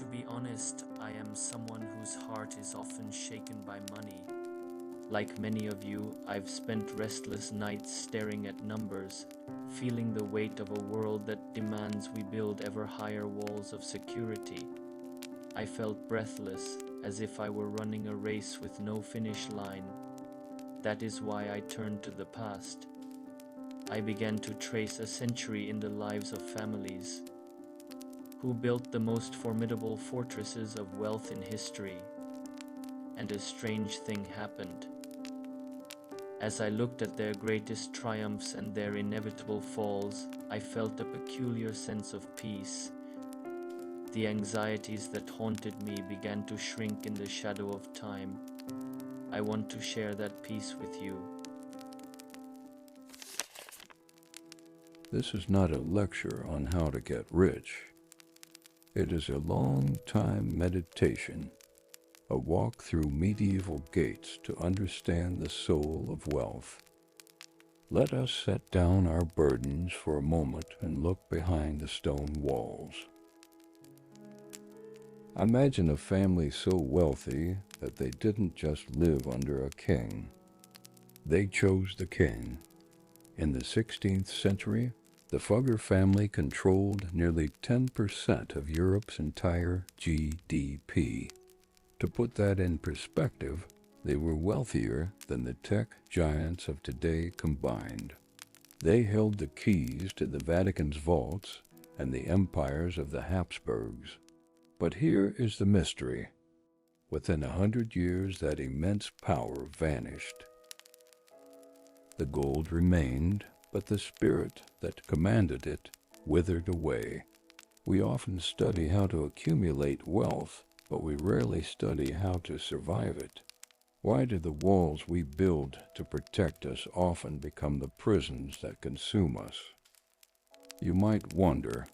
To be honest, I am someone whose heart is often shaken by money. Like many of you, I've spent restless nights staring at numbers, feeling the weight of a world that demands we build ever higher walls of security. I felt breathless, as if I were running a race with no finish line. That is why I turned to the past. I began to trace a century in the lives of families who built the most formidable fortresses of wealth in history. And a strange thing happened. As I looked at their greatest triumphs and their inevitable falls, I felt a peculiar sense of peace. The anxieties that haunted me began to shrink in the shadow of time. I want to share that peace with you. This is not a lecture on how to get rich. It is a long-time meditation, a walk through medieval gates to understand the soul of wealth. Let us set down our burdens for a moment and look behind the stone walls. Imagine a family so wealthy that they didn't just live under a king. They chose the king. In the 16th century, the Fugger family controlled nearly 10% of Europe's entire GDP. To put that in perspective, they were wealthier than the tech giants of today combined. They held the keys to the Vatican's vaults and the empires of the Habsburgs. But here is the mystery. Within 100 years, that immense power vanished. The gold remained, but the spirit that commanded it withered away. We often study how to accumulate wealth, but we rarely study how to survive it. Why do the walls we build to protect us often become the prisons that consume us? You might wonder,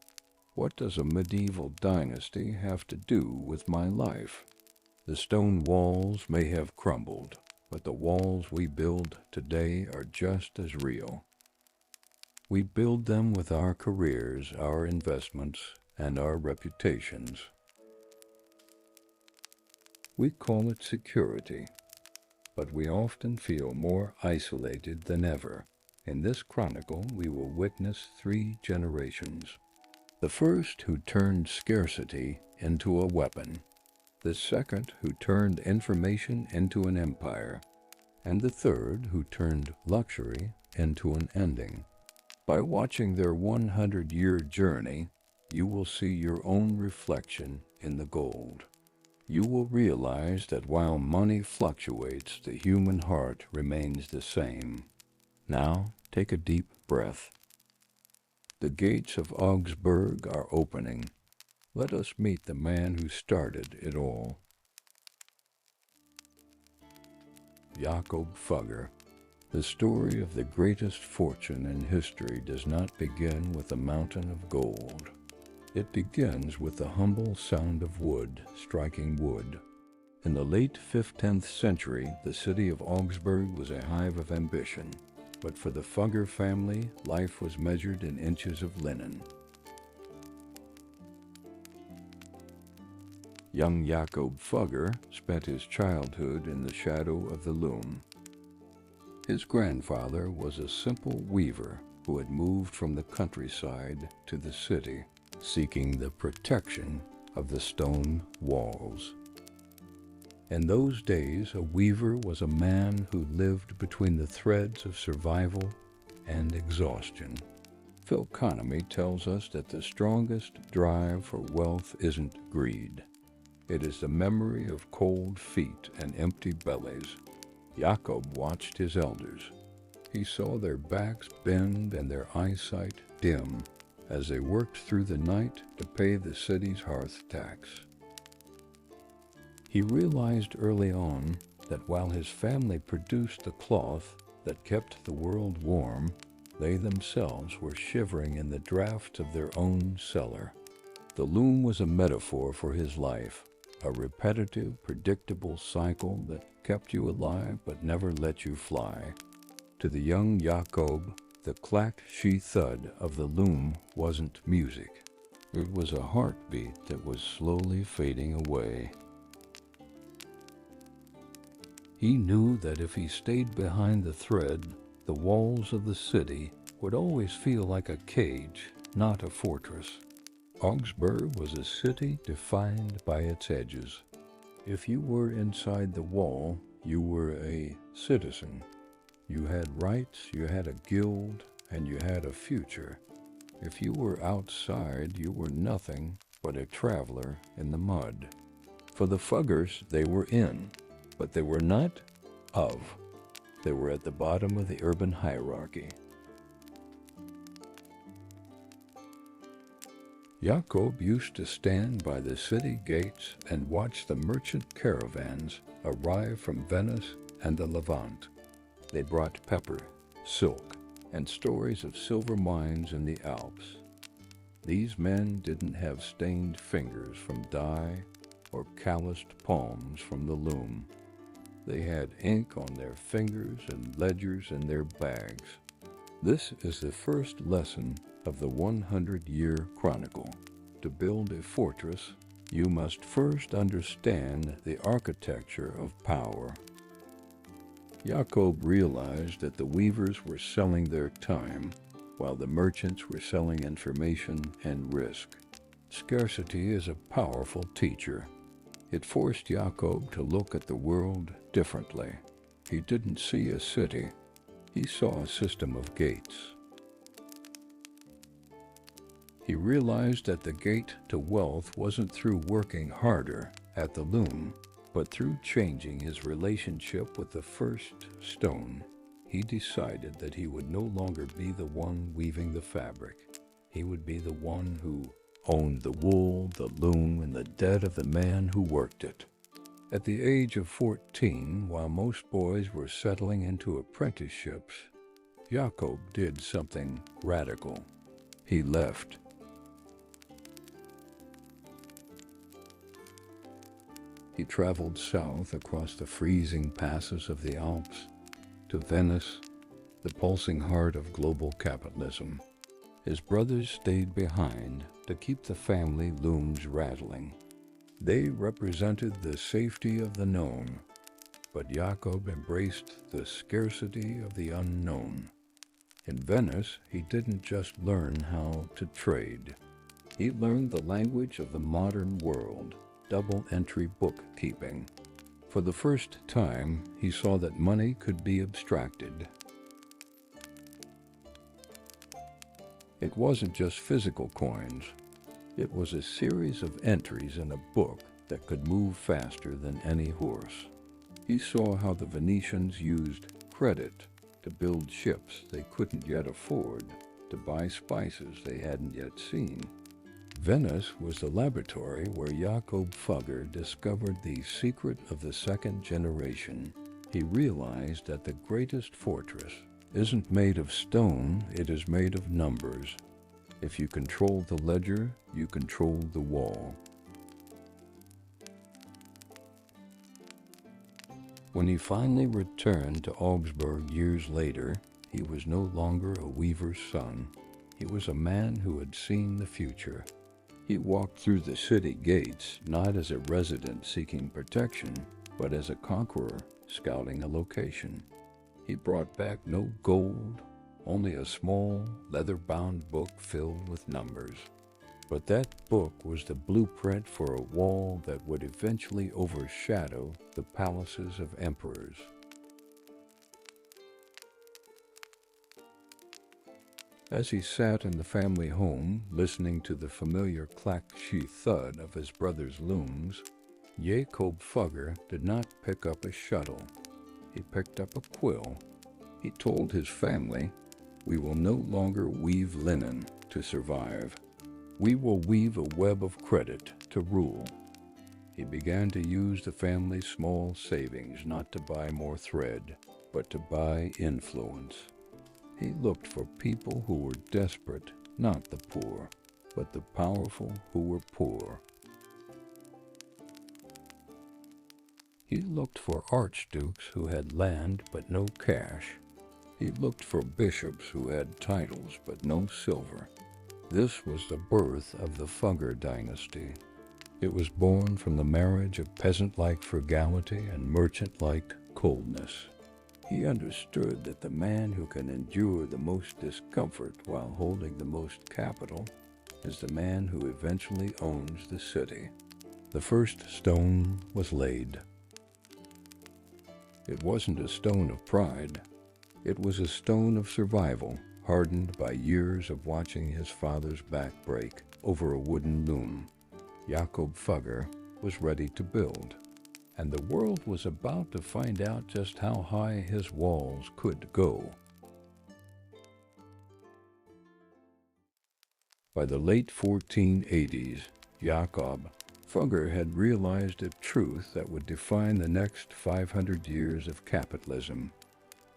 what does a medieval dynasty have to do with my life? The stone walls may have crumbled, but the walls we build today are just as real. We build them with our careers, our investments, and our reputations. We call it security, but we often feel more isolated than ever. In this chronicle, we will witness 3 generations. The first who turned scarcity into a weapon, the second who turned information into an empire, and the third who turned luxury into an ending. By watching their 100-year journey, you will see your own reflection in the gold. You will realize that while money fluctuates, the human heart remains the same. Now, take a deep breath. The gates of Augsburg are opening. Let us meet the man who started it all. Jakob Fugger. The story of the greatest fortune in history does not begin with a mountain of gold. It begins with the humble sound of wood striking wood. In the late 15th century, the city of Augsburg was a hive of ambition, but for the Fugger family, life was measured in inches of linen. Young Jakob Fugger spent his childhood in the shadow of the loom. His grandfather was a simple weaver who had moved from the countryside to the city, seeking the protection of the stone walls. In those days, a weaver was a man who lived between the threads of survival and exhaustion. Philconomy tells us that the strongest drive for wealth isn't greed. It is the memory of cold feet and empty bellies. Jakob watched his elders. He saw their backs bend and their eyesight dim as they worked through the night to pay the city's hearth tax. He realized early on that while his family produced the cloth that kept the world warm, they themselves were shivering in the drafts of their own cellar. The loom was a metaphor for his life, a repetitive, predictable cycle that kept you alive but never let you fly. To the young Jakob, the clack-she thud of the loom wasn't music. It was a heartbeat that was slowly fading away. He knew that if he stayed behind the thread, the walls of the city would always feel like a cage, not a fortress. Augsburg was a city defined by its edges. If you were inside the wall, you were a citizen. You had rights, you had a guild, and you had a future. If you were outside, you were nothing but a traveler in the mud. For the Fuggers, they were in, but they were not of. They were at the bottom of the urban hierarchy. Jakob used to stand by the city gates and watch the merchant caravans arrive from Venice and the Levant. They brought pepper, silk, and stories of silver mines in the Alps. These men didn't have stained fingers from dye or calloused palms from the loom. They had ink on their fingers and ledgers in their bags. This is the first lesson of the 100-year chronicle. To build a fortress, you must first understand the architecture of power. Jakob realized that the weavers were selling their time, while the merchants were selling information and risk. Scarcity is a powerful teacher. It forced Jakob to look at the world differently. He didn't see a city. He saw a system of gates. He realized that the gate to wealth wasn't through working harder at the loom, but through changing his relationship with the first stone. He decided that he would no longer be the one weaving the fabric. He would be the one who owned the wool, the loom, and the debt of the man who worked it. At the age of 14, while most boys were settling into apprenticeships, Jakob did something radical. He left. He traveled south across the freezing passes of the Alps to Venice, the pulsing heart of global capitalism. His brothers stayed behind to keep the family looms rattling. They represented the safety of the known, but Jakob embraced the scarcity of the unknown. In Venice, he didn't just learn how to trade. He learned the language of the modern world, double-entry bookkeeping. For the first time, he saw that money could be abstracted. It wasn't just physical coins. It was a series of entries in a book that could move faster than any horse. He saw how the Venetians used credit to build ships they couldn't yet afford, to buy spices they hadn't yet seen. Venice was the laboratory where Jakob Fugger discovered the secret of the second generation. He realized that the greatest fortress isn't made of stone, it is made of numbers. If you control the ledger, you control the wall. When he finally returned to Augsburg years later, he was no longer a weaver's son. He was a man who had seen the future. He walked through the city gates not as a resident seeking protection, but as a conqueror scouting a location. He brought back no gold, only a small, leather-bound book filled with numbers. But that book was the blueprint for a wall that would eventually overshadow the palaces of emperors. As he sat in the family home, listening to the familiar clack-she thud of his brother's looms, Jakob Fugger did not pick up a shuttle. He picked up a quill. He told his family, "We will no longer weave linen to survive. We will weave a web of credit to rule." He began to use the family's small savings not to buy more thread, but to buy influence. He looked for people who were desperate, not the poor, but the powerful who were poor. He looked for archdukes who had land but no cash. He looked for bishops who had titles but no silver. This was the birth of the Fugger dynasty. It was born from the marriage of peasant-like frugality and merchant-like coldness. He understood that the man who can endure the most discomfort while holding the most capital is the man who eventually owns the city. The first stone was laid. It wasn't a stone of pride. It was a stone of survival, hardened by years of watching his father's back break over a wooden loom. Jakob Fugger was ready to build, and the world was about to find out just how high his walls could go. By the late 1480s, Jakob Fugger had realized a truth that would define the next 500 years of capitalism.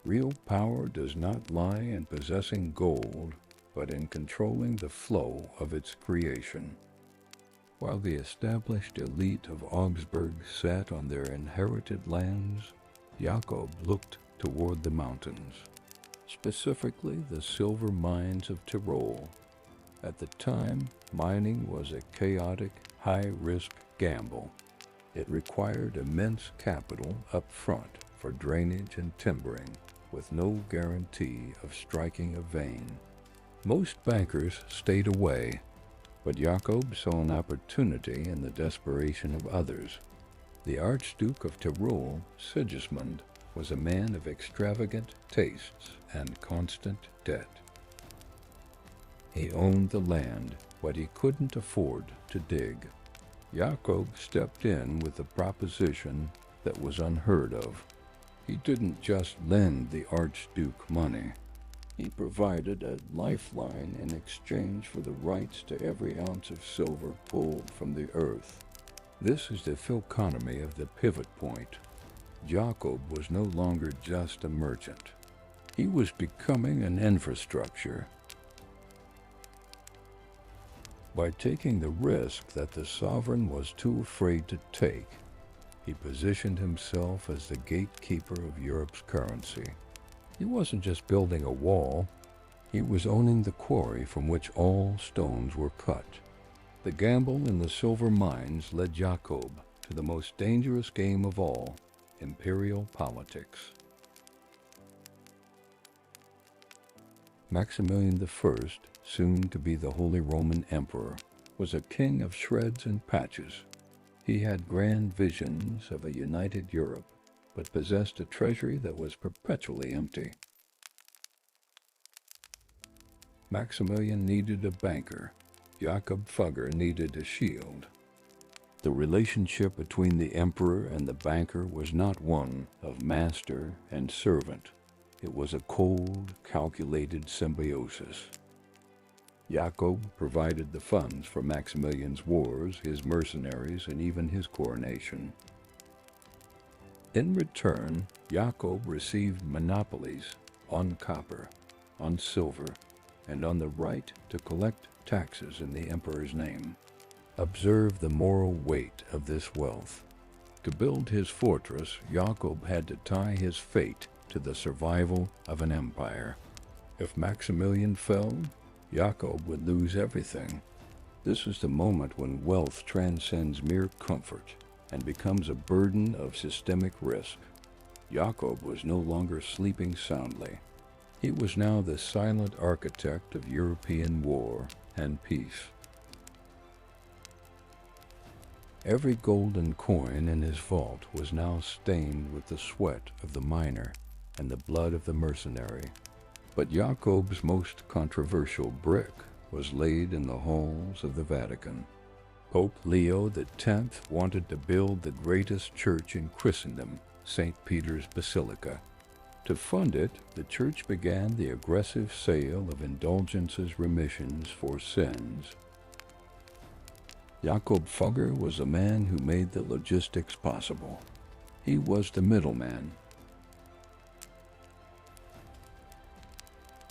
Real power does not lie in possessing gold, but in controlling the flow of its creation. While the established elite of Augsburg sat on their inherited lands, Jakob looked toward the mountains, specifically the silver mines of Tyrol. At the time, mining was a chaotic, high-risk gamble. It required immense capital up front for drainage and timbering, with no guarantee of striking a vein. Most bankers stayed away, but Jakob saw an opportunity in the desperation of others. The Archduke of Tyrol, Sigismund, was a man of extravagant tastes and constant debt. He owned the land, but he couldn't afford to dig. Jakob stepped in with a proposition that was unheard of. He didn't just lend the Archduke money. He provided a lifeline in exchange for the rights to every ounce of silver pulled from the earth. This is the Philconomy of the pivot point. Jakob was no longer just a merchant. He was becoming an infrastructure. By taking the risk that the sovereign was too afraid to take, he positioned himself as the gatekeeper of Europe's currency. He wasn't just building a wall, he was owning the quarry from which all stones were cut. The gamble in the silver mines led Jakob to the most dangerous game of all, imperial politics. Maximilian I, soon to be the Holy Roman Emperor, was a king of shreds and patches. He had grand visions of a united Europe, but possessed a treasury that was perpetually empty. Maximilian needed a banker. Jakob Fugger needed a shield. The relationship between the emperor and the banker was not one of master and servant. It was a cold, calculated symbiosis. Jakob provided the funds for Maximilian's wars, his mercenaries, and even his coronation. In return, Jakob received monopolies on copper, on silver, and on the right to collect taxes in the emperor's name. Observe the moral weight of this wealth. To build his fortress, Jakob had to tie his fate to the survival of an empire. If Maximilian fell, Jakob would lose everything. This is the moment when wealth transcends mere comfort and becomes a burden of systemic risk. Jakob was no longer sleeping soundly. He was now the silent architect of European war and peace. Every golden coin in his vault was now stained with the sweat of the miner and the blood of the mercenary. But Jakob's most controversial brick was laid in the halls of the Vatican. Pope Leo X wanted to build the greatest church in Christendom, St. Peter's Basilica. To fund it, the church began the aggressive sale of indulgences remissions for sins. Jakob Fugger was a man who made the logistics possible. He was the middleman.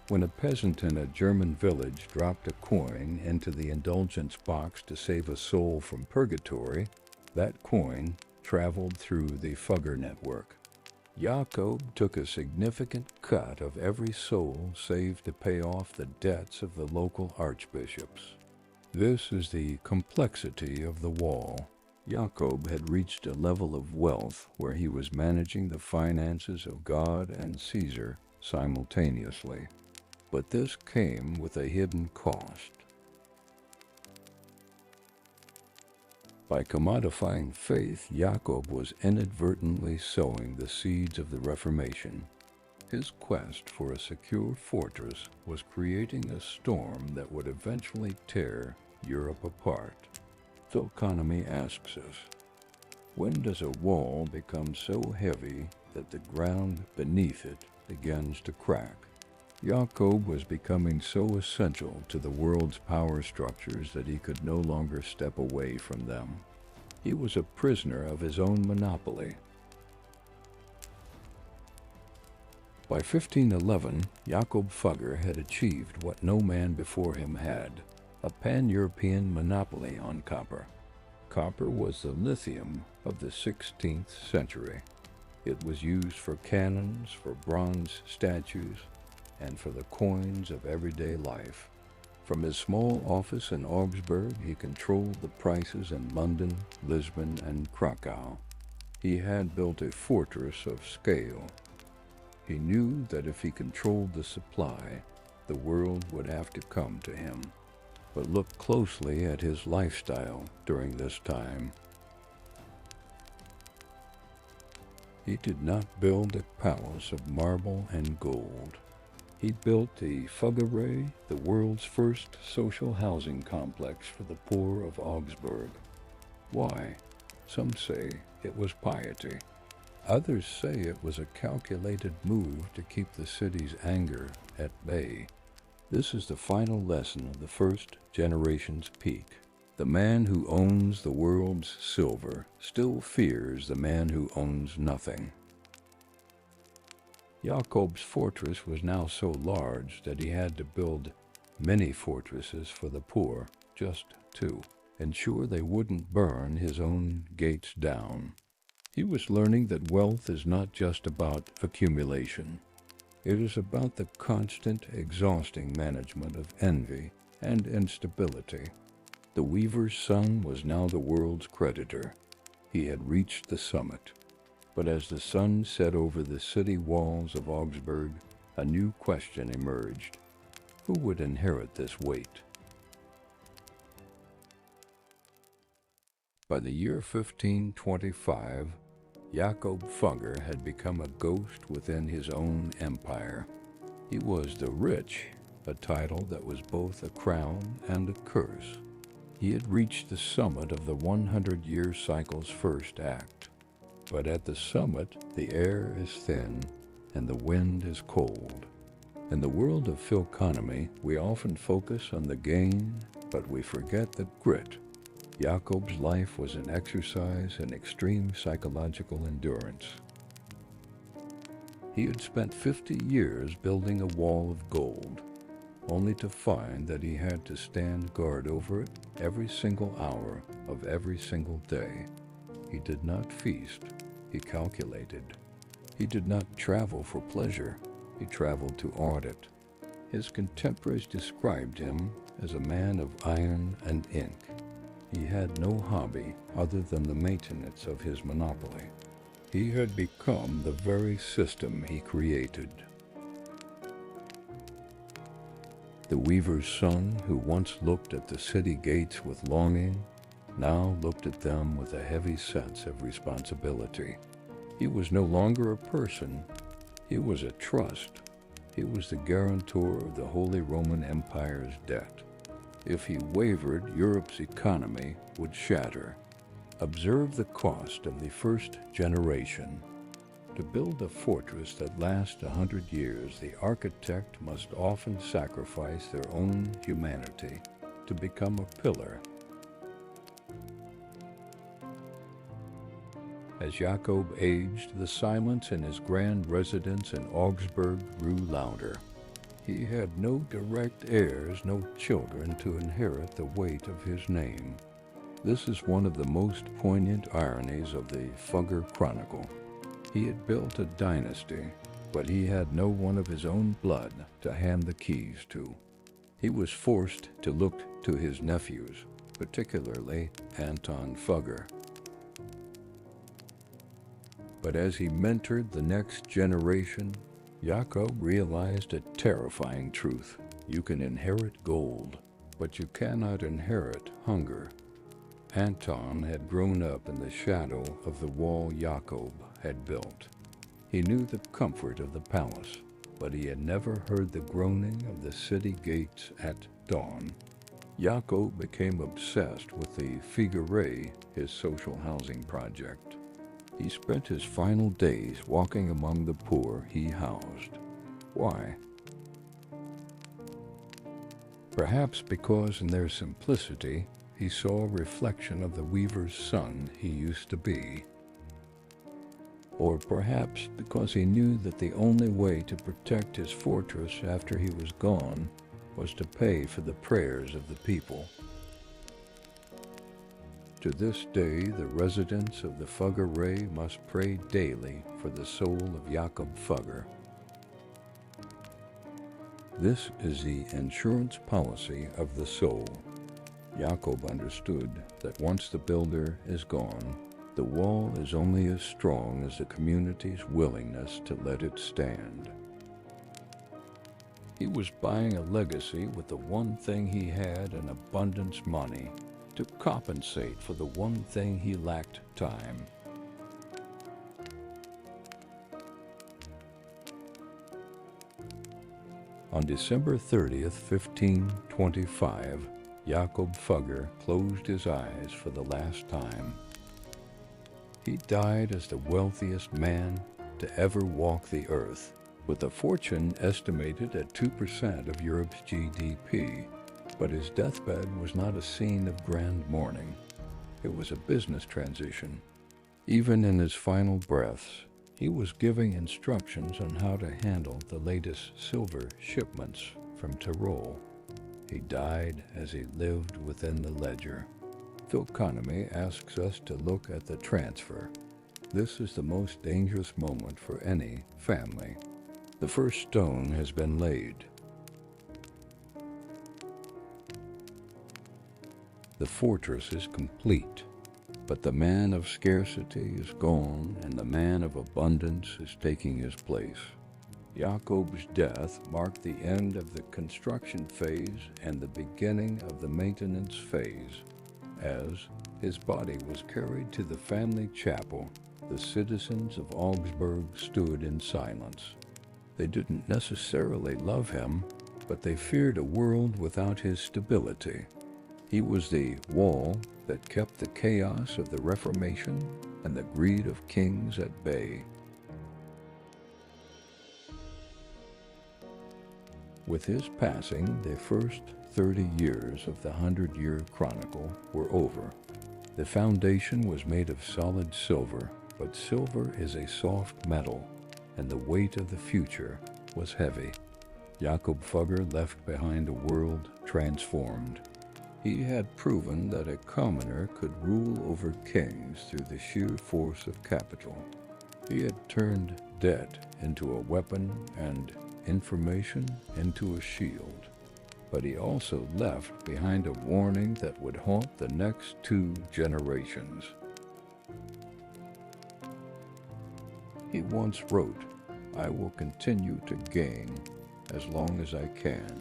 When a peasant in a German village dropped a coin into the indulgence box to save a soul from purgatory, that coin traveled through the Fugger network. Jacob took a significant cut of every soul saved to pay off the debts of the local archbishops. This is the complexity of the wall. Jacob had reached a level of wealth where he was managing the finances of God and Caesar simultaneously. But this came with a hidden cost. By commodifying faith, Jacob was inadvertently sowing the seeds of the Reformation. His quest for a secure fortress was creating a storm that would eventually tear Europe apart. Philconomy asks us, when does a wall become so heavy that the ground beneath it begins to crack? Jacob was becoming so essential to the world's power structures that he could no longer step away from them. He was a prisoner of his own monopoly. By 1511, Jacob Fugger had achieved what no man before him had, a pan-European monopoly on copper. Copper was the lithium of the 16th century. It was used for cannons, for bronze statues, and for the coins of everyday life. From his small office in Augsburg, he controlled the prices in London, Lisbon, and Krakow. He had built a fortress of scale. He knew that if he controlled the supply, the world would have to come to him. But look closely at his lifestyle during this time. He did not build a palace of marble and gold. He built the Fuggers, the world's first social housing complex for the poor of Augsburg. Why? Some say it was piety. Others say it was a calculated move to keep the city's anger at bay. This is the final lesson of the first generation's peak. The man who owns the world's silver still fears the man who owns nothing. Jacob's fortress was now so large that he had to build many fortresses for the poor, just to ensure they wouldn't burn his own gates down. He was learning that wealth is not just about accumulation. It is about the constant, exhausting management of envy and instability. The weaver's son was now the world's creditor. He had reached the summit. But as the sun set over the city walls of Augsburg, a new question emerged. Who would inherit this weight? By the year 1525, Jacob Fugger had become a ghost within his own empire. He was the rich, a title that was both a crown and a curse. He had reached the summit of the 100-year cycle's first act. But at the summit, the air is thin and the wind is cold. In the world of Philconomy, we often focus on the gain, but we forget the grit. Jacob's life was an exercise in extreme psychological endurance. He had spent 50 years building a wall of gold, only to find that he had to stand guard over it every single hour of every single day. He did not feast, he calculated. He did not travel for pleasure, he traveled to audit. His contemporaries described him as a man of iron and ink. He had no hobby other than the maintenance of his monopoly. He had become the very system he created. The weaver's son, who once looked at the city gates with longing, now looked at them with a heavy sense of responsibility. He was no longer a person, he was a trust. He was the guarantor of the Holy Roman Empire's debt. If he wavered, Europe's economy would shatter. Observe the cost of the first generation. To build a fortress that lasts 100 years, the architect must often sacrifice their own humanity to become a pillar. As Jacob aged, the silence in his grand residence in Augsburg grew louder. He had no direct heirs, no children to inherit the weight of his name. This is one of the most poignant ironies of the Fugger Chronicle. He had built a dynasty, but he had no one of his own blood to hand the keys to. He was forced to look to his nephews, particularly Anton Fugger. But as he mentored the next generation, Jakob realized a terrifying truth. You can inherit gold, but you cannot inherit hunger. Anton had grown up in the shadow of the wall Jakob had built. He knew the comfort of the palace, but he had never heard the groaning of the city gates at dawn. Jakob became obsessed with the Fuggers, his social housing project. He spent his final days walking among the poor he housed. Why? Perhaps because in their simplicity, he saw a reflection of the weaver's son he used to be. Or perhaps because he knew that the only way to protect his fortress after he was gone was to pay for the prayers of the people. To this day, the residents of the Fuggers must pray daily for the soul of Jakob Fugger. This is the insurance policy of the soul. Jakob understood that once the builder is gone, the wall is only as strong as the community's willingness to let it stand. He was buying a legacy with the one thing he had in abundance: money, to compensate for the one thing he lacked: time. On December 30th, 1525, Jakob Fugger closed his eyes for the last time. He died as the wealthiest man to ever walk the earth, with a fortune estimated at 2% of Europe's GDP. But his deathbed was not a scene of grand mourning. It was a business transition. Even in his final breaths, he was giving instructions on how to handle the latest silver shipments from Tyrol. He died as he lived within the ledger. Philconomy asks us to look at the transfer. This is the most dangerous moment for any family. The first stone has been laid. The fortress is complete, but the man of scarcity is gone and the man of abundance is taking his place. Jakob's death marked the end of the construction phase and the beginning of the maintenance phase. As his body was carried to the family chapel, the citizens of Augsburg stood in silence. They didn't necessarily love him, but they feared a world without his stability. He was the wall that kept the chaos of the Reformation and the greed of kings at bay. With his passing, the first 30 years of the 100-Year Chronicle were over. The foundation was made of solid silver, but silver is a soft metal, and the weight of the future was heavy. Jakob Fugger left behind a world transformed. He had proven that a commoner could rule over kings through the sheer force of capital. He had turned debt into a weapon and information into a shield. But he also left behind a warning that would haunt the next 2 generations. He once wrote, "I will continue to gain as long as I can."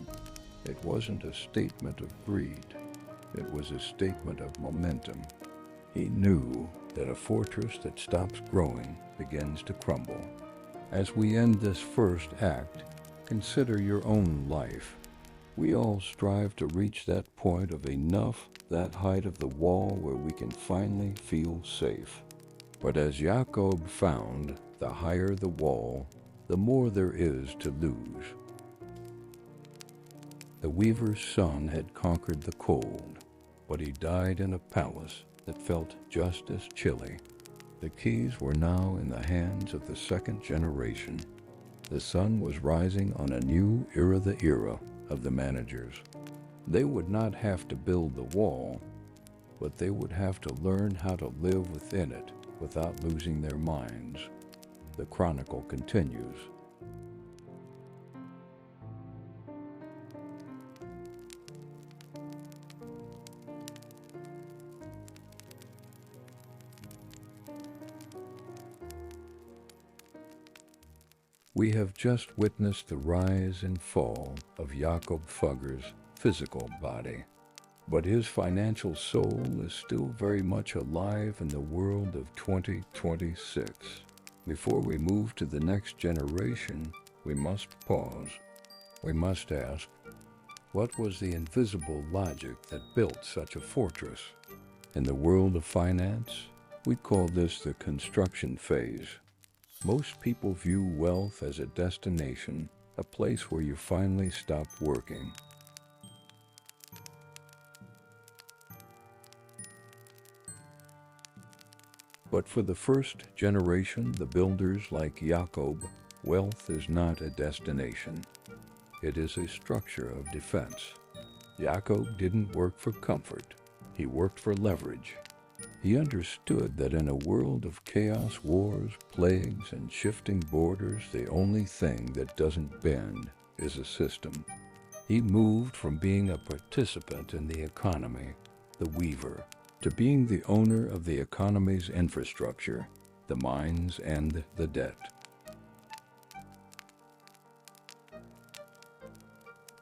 It wasn't a statement of greed. It was a statement of momentum. He knew that a fortress that stops growing begins to crumble. As we end this first act, consider your own life. We all strive to reach that point of enough, that height of the wall where we can finally feel safe. But as Jakob found, the higher the wall, the more there is to lose. The weaver's son had conquered the cold, but he died in a palace that felt just as chilly. The keys were now in the hands of the second generation. The sun was rising on a new era, the era of the managers. They would not have to build the wall, but they would have to learn how to live within it without losing their minds. the chronicle continues. We have just witnessed the rise and fall of Jakob Fuggers' physical body, but his financial soul is still very much alive in the world of 2026. Before we move to the next generation, we must pause. We must ask, what was the invisible logic that built such a fortress? In the world of finance, we call this the construction phase. Most people view wealth as a destination, a place where you finally stop working. But for the first generation, the builders like Jakob, wealth is not a destination. It is a structure of defense. Jakob didn't work for comfort. He worked for leverage. He understood that in a world of chaos, wars, plagues, and shifting borders, the only thing that doesn't bend is a system. He moved from being a participant in the economy, the weaver, to being the owner of the economy's infrastructure, the mines and the debt.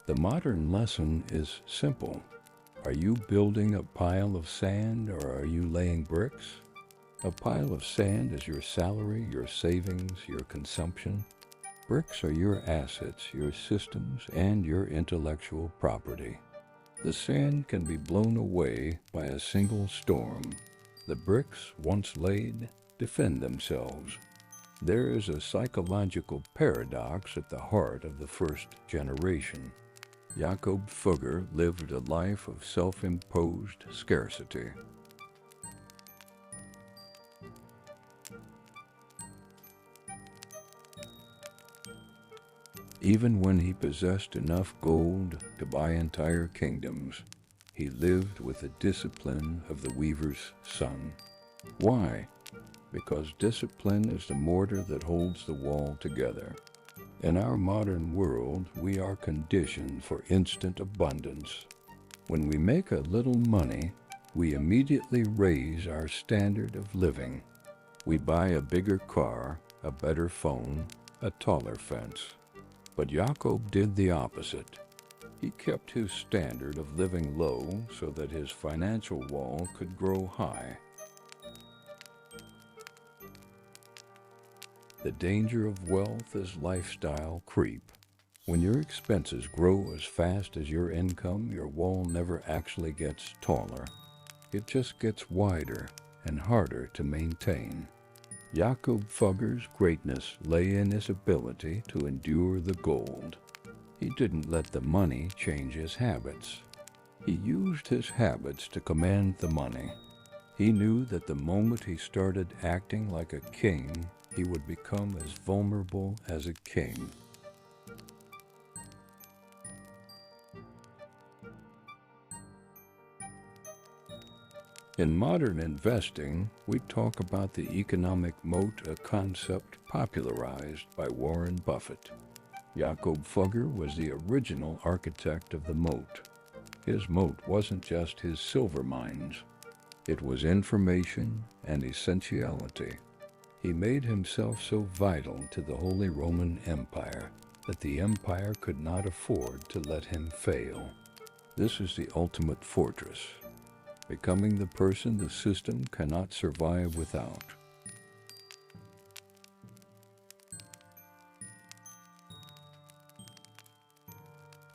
The modern lesson is simple. Are you building a pile of sand or are you laying bricks? A pile of sand is your salary, your savings, your consumption. Bricks are your assets, your systems, and your intellectual property. The sand can be blown away by a single storm. The bricks, once laid, defend themselves. There is a psychological paradox at the heart of the first generation. Jakob Fugger lived a life of self-imposed scarcity. Even when he possessed enough gold to buy entire kingdoms, he lived with the discipline of the weaver's son. Why? Because discipline is the mortar that holds the wall together. In our modern world, we are conditioned for instant abundance. When we make a little money, we immediately raise our standard of living. We buy a bigger car, a better phone, a taller fence. But Jakob did the opposite. He kept his standard of living low so that his financial wall could grow high. The danger of wealth is lifestyle creep. When your expenses grow as fast as your income, your wall never actually gets taller. It just gets wider and harder to maintain. Jakob Fugger's greatness lay in his ability to endure the gold. He didn't let the money change his habits. He used his habits to command the money. He knew that the moment he started acting like a king, he would become as vulnerable as a king. In modern investing, we talk about the economic moat, a concept popularized by Warren Buffett. Jakob Fugger was the original architect of the moat. His moat wasn't just his silver mines. It was information and essentiality. He made himself so vital to the Holy Roman Empire that the empire could not afford to let him fail. This is the ultimate fortress, becoming the person the system cannot survive without.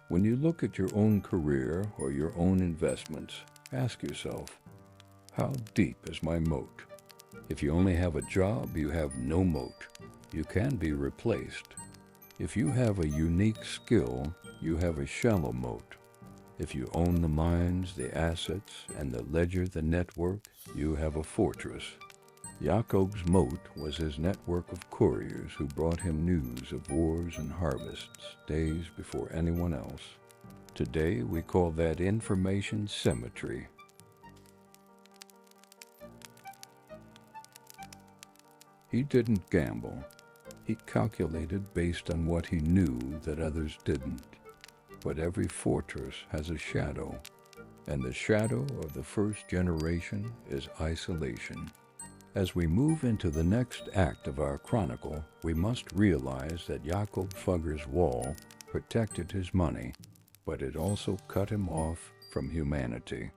When you look at your own career or your own investments, ask yourself, how deep is my moat? If you only have a job, you have no moat. You can be replaced. If you have a unique skill, you have a shallow moat. If you own the mines, the assets, and the ledger, the network, you have a fortress. Jakob's moat was his network of couriers who brought him news of wars and harvests days before anyone else. Today, we call that information symmetry. He didn't gamble. He calculated based on what he knew that others didn't. But every fortress has a shadow, and the shadow of the first generation is isolation. As we move into the next act of our chronicle, we must realize that Jakob Fuggers' wall protected his money, but it also cut him off from humanity.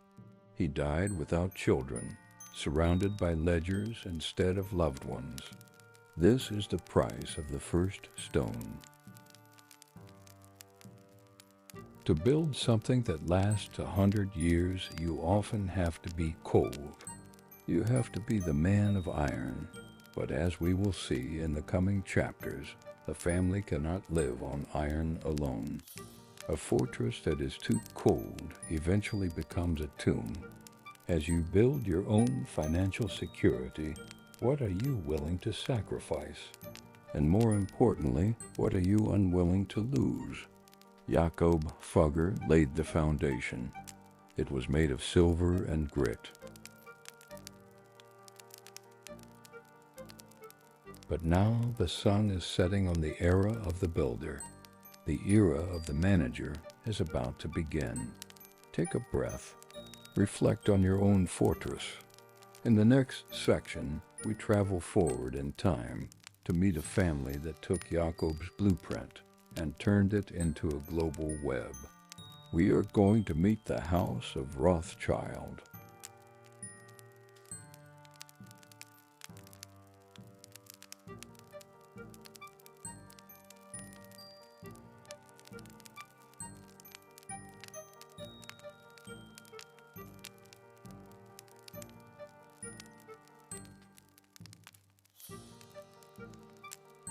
He died without children, surrounded by ledgers instead of loved ones. This is the price of the first stone. To build something that lasts 100 years, you often have to be cold. You have to be the man of iron. But as we will see in the coming chapters, a family cannot live on iron alone. A fortress that is too cold eventually becomes a tomb. As you build your own financial security, what are you willing to sacrifice? And more importantly, what are you unwilling to lose? Jakob Fugger laid the foundation. It was made of silver and grit. But now the sun is setting on the era of the builder. The era of the manager is about to begin. Take a breath. Reflect on your own fortress. In the next section, we travel forward in time to meet a family that took Jakob's blueprint and turned it into a global web. We are going to meet the house of Rothschild.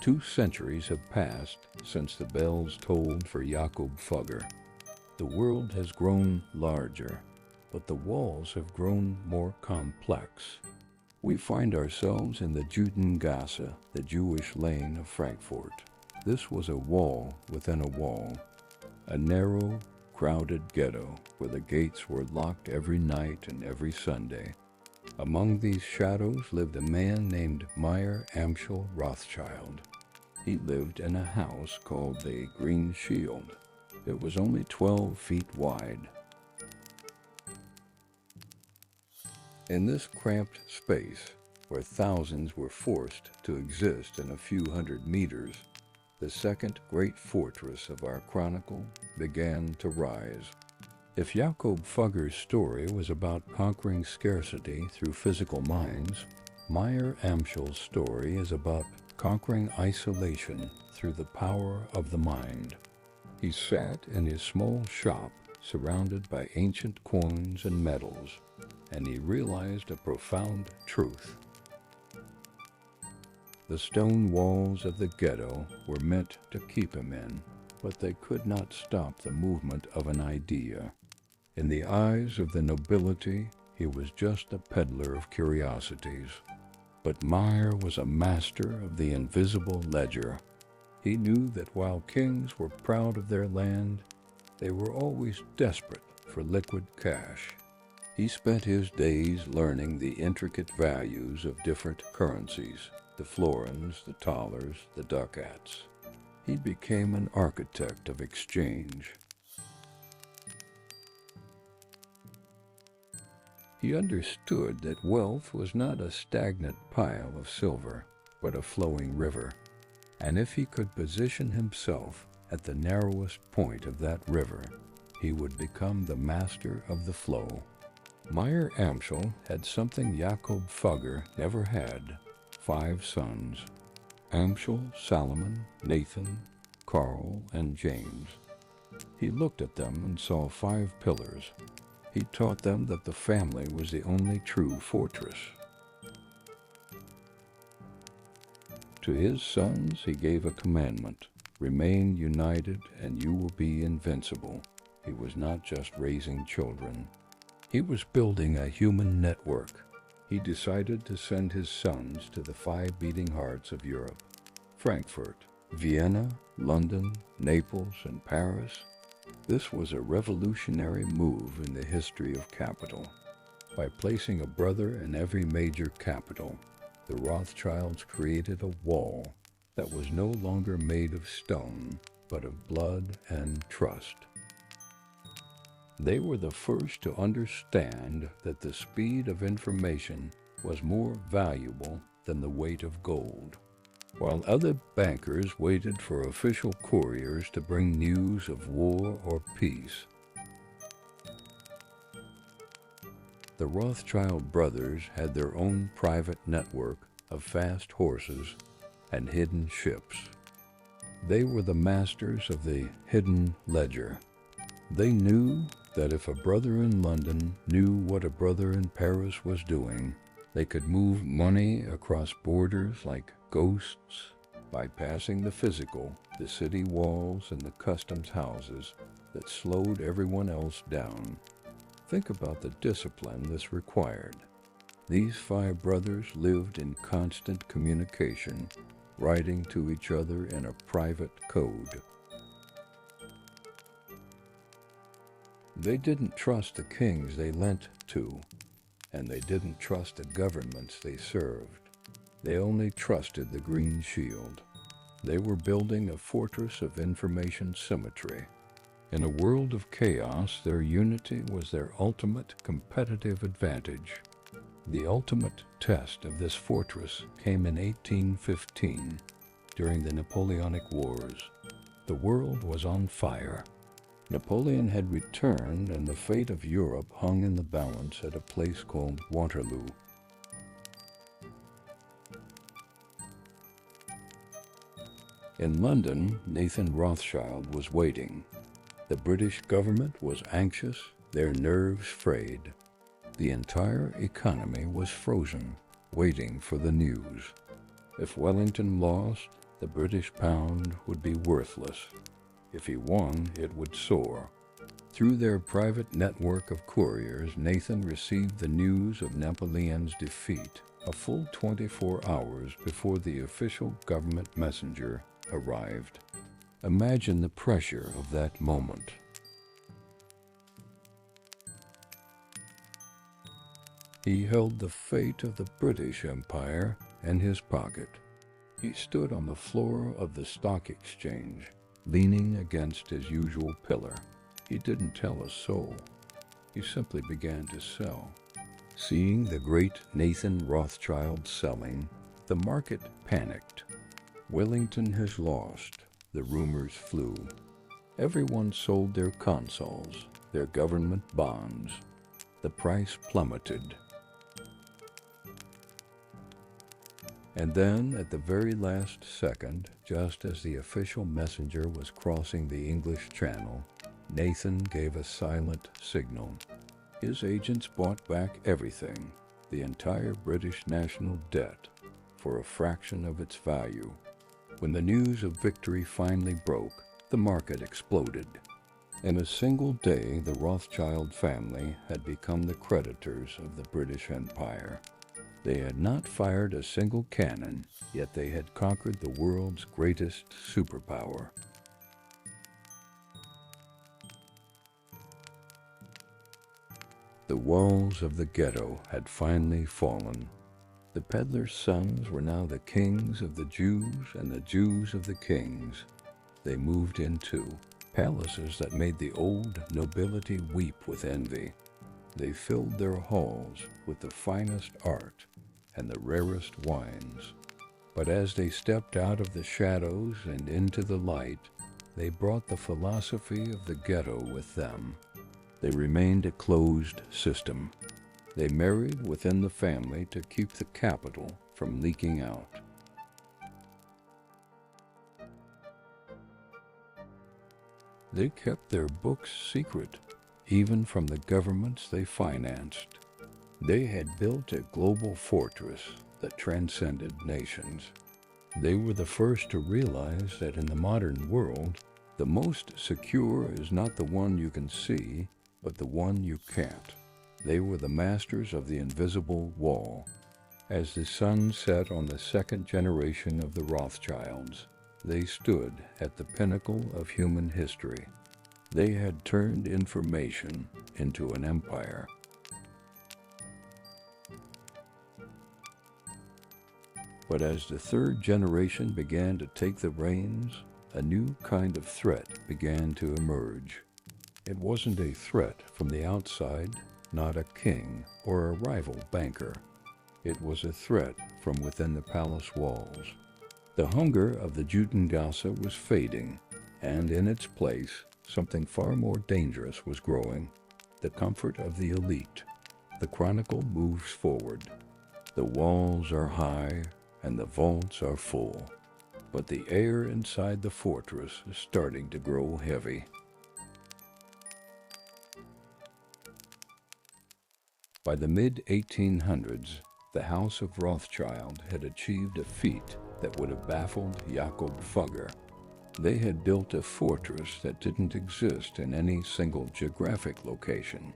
Two centuries have passed since the bells tolled for Jakob Fugger. The world has grown larger, but the walls have grown more complex. We find ourselves in the Judengasse, the Jewish lane of Frankfurt. This was a wall within a wall, a narrow, crowded ghetto where the gates were locked every night and every Sunday. Among these shadows lived a man named Meyer Amschel Rothschild. He lived in a house called the Green Shield. It was only 12 feet wide. In this cramped space, where thousands were forced to exist in a few hundred meters, the second great fortress of our chronicle began to rise. If Jakob Fugger's story was about conquering scarcity through physical minds, Meyer Amschel's story is about conquering isolation through the power of the mind. He sat in his small shop, surrounded by ancient coins and medals, and he realized a profound truth. The stone walls of the ghetto were meant to keep him in, but they could not stop the movement of an idea. In the eyes of the nobility, he was just a peddler of curiosities. But Meyer was a master of the invisible ledger. He knew that while kings were proud of their land, they were always desperate for liquid cash. He spent his days learning the intricate values of different currencies, the florins, the thalers, the ducats. He became an architect of exchange. He understood that wealth was not a stagnant pile of silver, but a flowing river. And if he could position himself at the narrowest point of that river, he would become the master of the flow. Meyer Amschel had something Jakob Fugger never had: 5 sons: Amschel, Solomon, Nathan, Carl, and James. He looked at them and saw 5 pillars. He taught them that the family was the only true fortress. To his sons he gave a commandment: remain united and you will be invincible. He was not just raising children. He was building a human network. He decided to send his sons to the 5 beating hearts of Europe: Frankfurt, Vienna, London, Naples, and Paris. This was a revolutionary move in the history of capital. By placing a brother in every major capital, the Rothschilds created a wall that was no longer made of stone, but of blood and trust. They were the first to understand that the speed of information was more valuable than the weight of gold. While other bankers waited for official couriers to bring news of war or peace, the Rothschild brothers had their own private network of fast horses and hidden ships. They were the masters of the hidden ledger. They knew that if a brother in London knew what a brother in Paris was doing, they could move money across borders like ghosts, bypassing the physical, the city walls and the customs houses that slowed everyone else down. Think about the discipline this required. These 5 brothers lived in constant communication, writing to each other in a private code. They didn't trust the kings they lent to, and they didn't trust the governments they served. They only trusted the Green Shield. They were building a fortress of information symmetry. In a world of chaos, their unity was their ultimate competitive advantage. The ultimate test of this fortress came in 1815, during the Napoleonic Wars. The world was on fire. Napoleon had returned, and the fate of Europe hung in the balance at a place called Waterloo. In London, Nathan Rothschild was waiting. The British government was anxious, their nerves frayed. The entire economy was frozen, waiting for the news. If Wellington lost, the British pound would be worthless. If he won, it would soar. Through their private network of couriers, Nathan received the news of Napoleon's defeat a full 24 hours before the official government messenger arrived. Imagine the pressure of that moment. He held the fate of the British Empire in his pocket. He stood on the floor of the stock exchange, leaning against his usual pillar. He didn't tell a soul. He simply began to sell. Seeing the great Nathan Rothschild selling, the market panicked. Wellington has lost, the rumors flew. Everyone sold their consols, their government bonds. The price plummeted. And then, at the very last second, just as the official messenger was crossing the English Channel, Nathan gave a silent signal. His agents bought back everything, the entire British national debt, for a fraction of its value. When the news of victory finally broke, the market exploded. In a single day, the Rothschild family had become the creditors of the British Empire. They had not fired a single cannon, yet they had conquered the world's greatest superpower. The walls of the ghetto had finally fallen. The peddlers' sons were now the kings of the Jews and the Jews of the kings. They moved into palaces that made the old nobility weep with envy. They filled their halls with the finest art and the rarest wines. But as they stepped out of the shadows and into the light, they brought the philosophy of the ghetto with them. They remained a closed system. They married within the family to keep the capital from leaking out. They kept their books secret, even from the governments they financed. They had built a global fortress that transcended nations. They were the first to realize that in the modern world, the most secure is not the one you can see, but the one you can't. They were the masters of the invisible wall. As the sun set on the second generation of the Rothschilds, they stood at the pinnacle of human history. They had turned information into an empire. But as the third generation began to take the reins, a new kind of threat began to emerge. It wasn't a threat from the outside, not a king or a rival banker. It was a threat from within the palace walls. The hunger of the Jutengase was fading, and in its place, something far more dangerous was growing: the comfort of the elite. The chronicle moves forward. The walls are high, and the vaults are full, but the air inside the fortress is starting to grow heavy. By the mid-1800s, the House of Rothschild had achieved a feat that would have baffled Jakob Fugger. They had built a fortress that didn't exist in any single geographic location.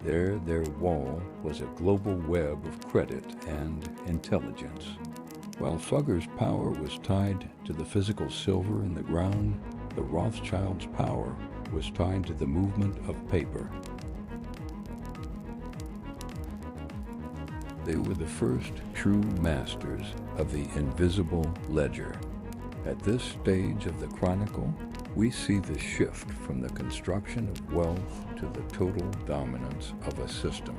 There, their wall was a global web of credit and intelligence. While Fugger's power was tied to the physical silver in the ground, the Rothschilds' power was tied to the movement of paper. They were the first true masters of the invisible ledger. At this stage of the chronicle, we see the shift from the construction of wealth to the total dominance of a system.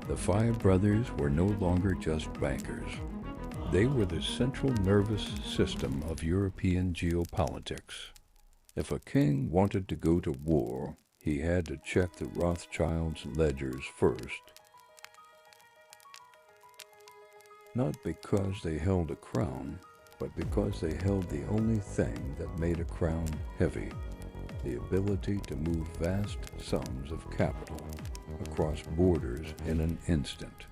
The five brothers were no longer just bankers. They were the central nervous system of European geopolitics. If a king wanted to go to war, he had to check the Rothschilds' ledgers first. Not because they held a crown, but because they held the only thing that made a crown heavy: the ability to move vast sums of capital across borders in an instant.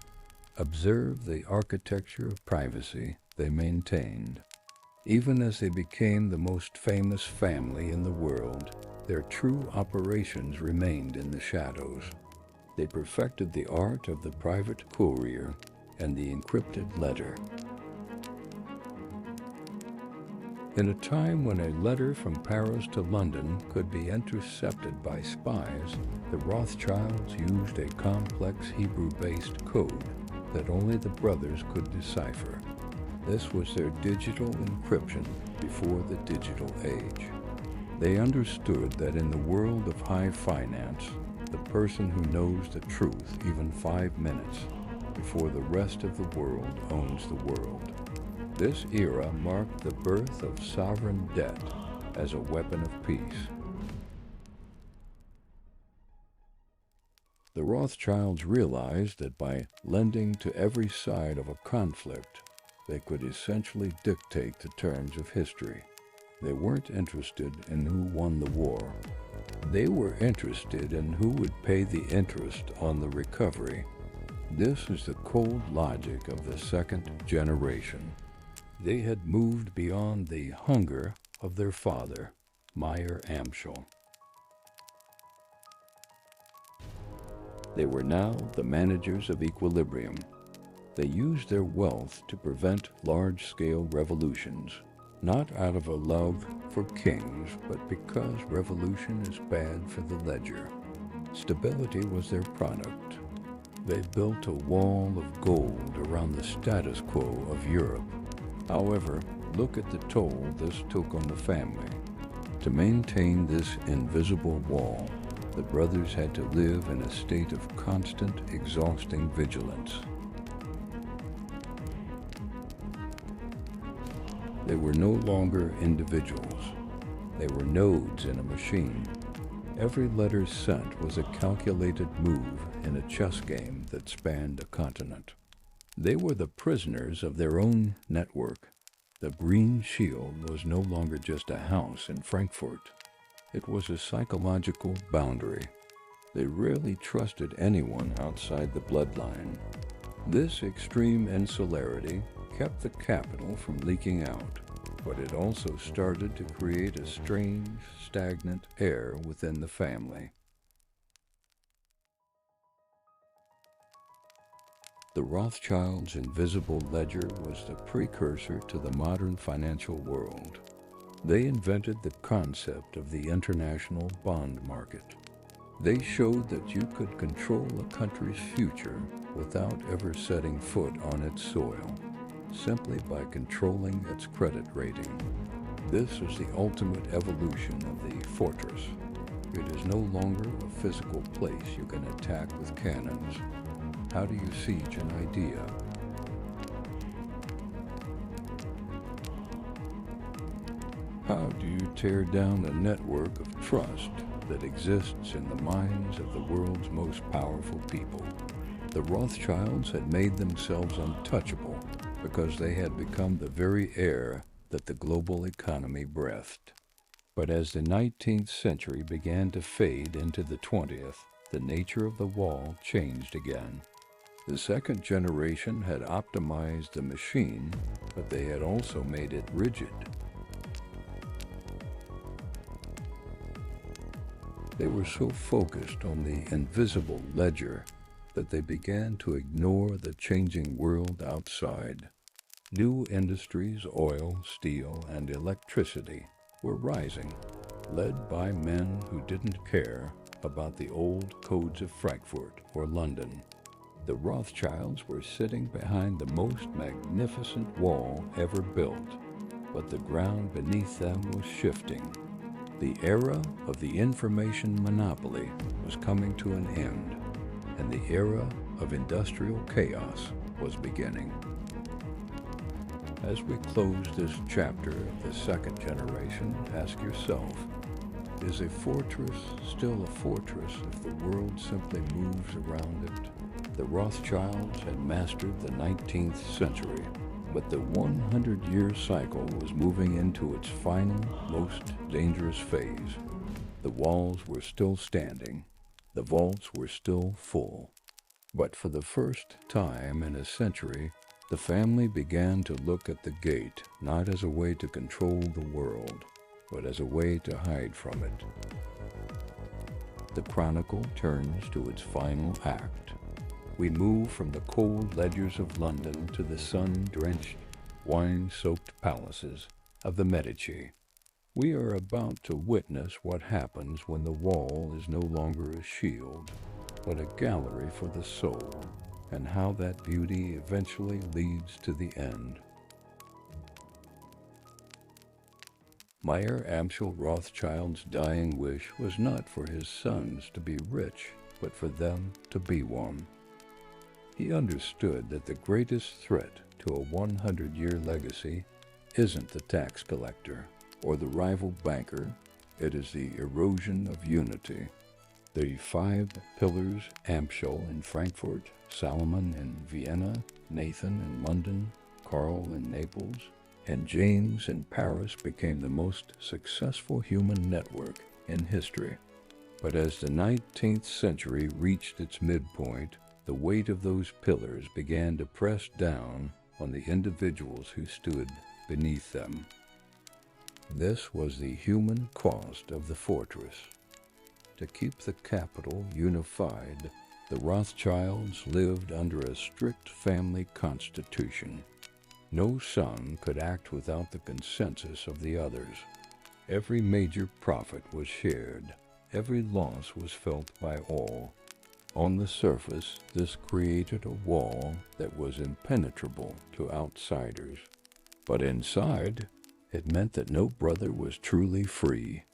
Observe the architecture of privacy they maintained. Even as they became the most famous family in the world, their true operations remained in the shadows. They perfected the art of the private courier and the encrypted letter. In a time when a letter from Paris to London could be intercepted by spies, the Rothschilds used a complex Hebrew-based code that only the brothers could decipher. This was their digital encryption before the digital age. They understood that in the world of high finance, the person who knows the truth even 5 minutes before the rest of the world owns the world. This era marked the birth of sovereign debt as a weapon of peace. The Rothschilds realized that by lending to every side of a conflict, they could essentially dictate the terms of history. They weren't interested in who won the war. They were interested in who would pay the interest on the recovery. This is the cold logic of the second generation. They had moved beyond the hunger of their father, Meyer Amschel. They were now the managers of equilibrium. They used their wealth to prevent large-scale revolutions, not out of a love for kings, but because revolution is bad for the ledger. Stability was their product. They built a wall of gold around the status quo of Europe. However, look at the toll this took on the family. To maintain this invisible wall, the brothers had to live in a state of constant, exhausting vigilance. They were no longer individuals. They were nodes in a machine. Every letter sent was a calculated move in a chess game that spanned a continent. They were the prisoners of their own network. The Green Shield was no longer just a house in Frankfurt. It was a psychological boundary. They rarely trusted anyone outside the bloodline. This extreme insularity kept the capital from leaking out, but it also started to create a strange, stagnant air within the family. The Rothschilds' invisible ledger was the precursor to the modern financial world. They invented the concept of the international bond market. They showed that you could control a country's future without ever setting foot on its soil. simply by controlling its credit rating. This was the ultimate evolution of the fortress. It is no longer a physical place you can attack with cannons. How do you siege an idea? How do you tear down a network of trust that exists in the minds of the world's most powerful people? The Rothschilds had made themselves untouchable because they had become the very air that the global economy breathed. But as the 19th century began to fade into the 20th, the nature of the wall changed again. The second generation had optimized the machine, but they had also made it rigid. They were so focused on the invisible ledger that they began to ignore the changing world outside. New industries, oil, steel, and electricity, were rising, led by men who didn't care about the old codes of Frankfurt or London. The Rothschilds were sitting behind the most magnificent wall ever built, but the ground beneath them was shifting. The era of the information monopoly was coming to an end, and the era of industrial chaos was beginning. As we close this chapter of the second generation, ask yourself, is a fortress still a fortress if the world simply moves around it? The Rothschilds had mastered the 19th century, but the 100-year cycle was moving into its final, most dangerous phase. The walls were still standing. The vaults were still full. But for the first time in a century, the family began to look at the gate not as a way to control the world, but as a way to hide from it. The chronicle turns to its final act. We move from the cold ledgers of London to the sun-drenched, wine-soaked palaces of the Medici. We are about to witness what happens when the wall is no longer a shield, but a gallery for the soul, and how that beauty eventually leads to the end. Meyer Amschel Rothschild's dying wish was not for his sons to be rich, but for them to be one. He understood that the greatest threat to a 100-year legacy isn't the tax collector or the rival banker, it is the erosion of unity. The 5 pillars, Amschel in Frankfurt, Salomon in Vienna, Nathan in London, Carl in Naples, and James in Paris, became the most successful human network in history. But as the 19th century reached its midpoint, the weight of those pillars began to press down on the individuals who stood beneath them. This was the human cost of the fortress. To keep the capital unified, the Rothschilds lived under a strict family constitution. No son could act without the consensus of the others. Every major profit was shared. Every loss was felt by all. On the surface, this created a wall that was impenetrable to outsiders. But inside, it meant that no brother was truly free.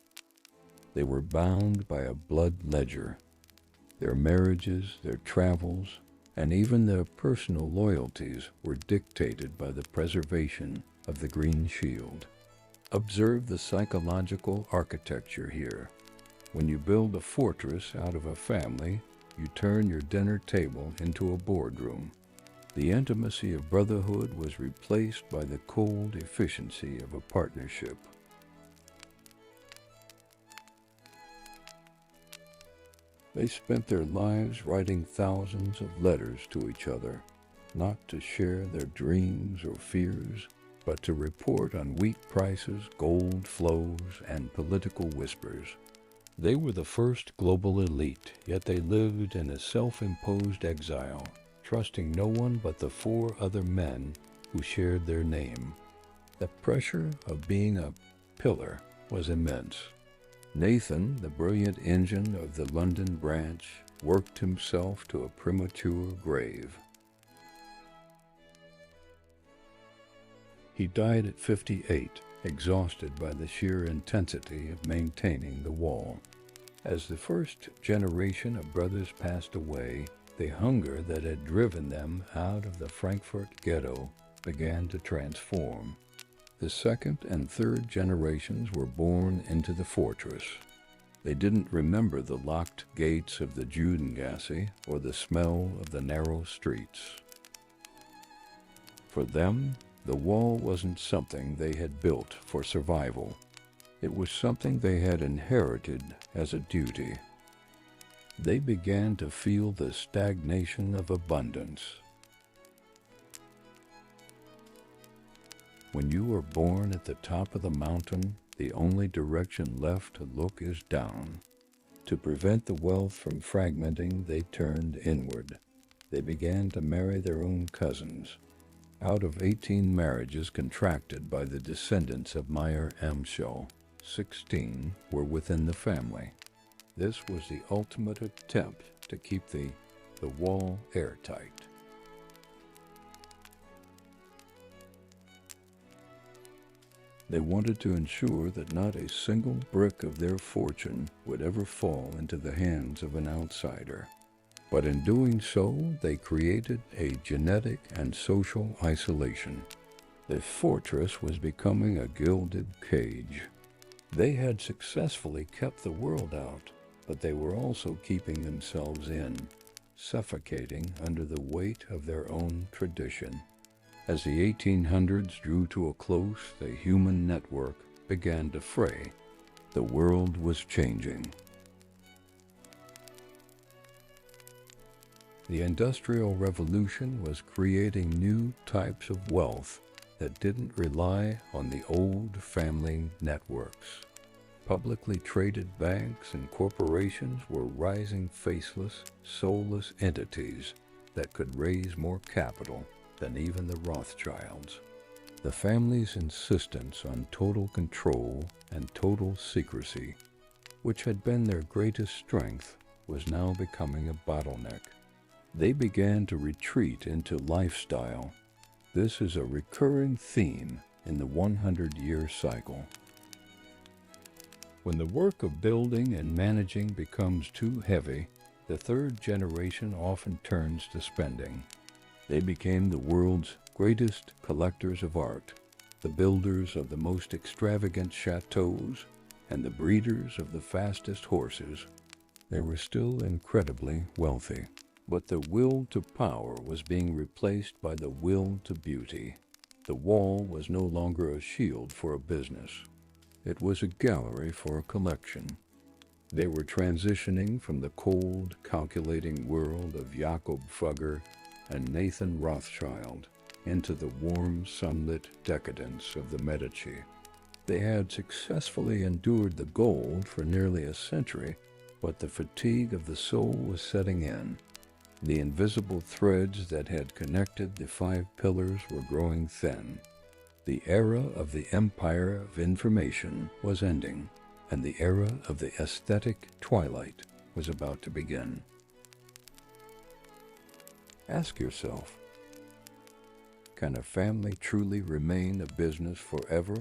They were bound by a blood ledger. Their marriages, their travels, and even their personal loyalties were dictated by the preservation of the Green Shield. Observe the psychological architecture here. When you build a fortress out of a family, you turn your dinner table into a boardroom. The intimacy of brotherhood was replaced by the cold efficiency of a partnership. They spent their lives writing thousands of letters to each other, not to share their dreams or fears, but to report on wheat prices, gold flows, and political whispers. They were the first global elite, yet they lived in a self-imposed exile, trusting no one but the 4 other men who shared their name. The pressure of being a pillar was immense. Nathan, the brilliant engine of the London branch, worked himself to a premature grave. He died at 58, exhausted by the sheer intensity of maintaining the wall. As the first generation of brothers passed away, the hunger that had driven them out of the Frankfurt ghetto began to transform. The second and third generations were born into the fortress. They didn't remember the locked gates of the Judengasse or the smell of the narrow streets. For them, the wall wasn't something they had built for survival. It was something they had inherited as a duty. They began to feel the stagnation of abundance. When you are born at the top of the mountain, the only direction left to look is down. To prevent the wealth from fragmenting, they turned inward. They began to marry their own cousins. Out of 18 marriages contracted by the descendants of Meyer Amschel, 16 were within the family. This was the ultimate attempt to keep the wall airtight. They wanted to ensure that not a single brick of their fortune would ever fall into the hands of an outsider. But in doing so, they created a genetic and social isolation. The fortress was becoming a gilded cage. They had successfully kept the world out, but they were also keeping themselves in, suffocating under the weight of their own tradition. As the 1800s drew to a close, the human network began to fray. The world was changing. The Industrial Revolution was creating new types of wealth that didn't rely on the old family networks. Publicly traded banks and corporations were rising faceless, soulless entities that could raise more capital than even the Rothschilds. The family's insistence on total control and total secrecy, which had been their greatest strength, was now becoming a bottleneck. They began to retreat into lifestyle. This is a recurring theme in the 100-year cycle. When the work of building and managing becomes too heavy, the third generation often turns to spending. They became the world's greatest collectors of art, the builders of the most extravagant chateaus, and the breeders of the fastest horses. They were still incredibly wealthy, but the will to power was being replaced by the will to beauty. The wall was no longer a shield for a business. It was a gallery for a collection. They were transitioning from the cold, calculating world of Jakob Fugger and Nathan Rothschild into the warm, sunlit decadence of the Medici. They had successfully endured the gold for nearly a century, but the fatigue of the soul was setting in. The invisible threads that had connected the 5 pillars were growing thin. The era of the Empire of Information was ending, and the era of the Aesthetic Twilight was about to begin. Ask yourself, can a family truly remain a business forever?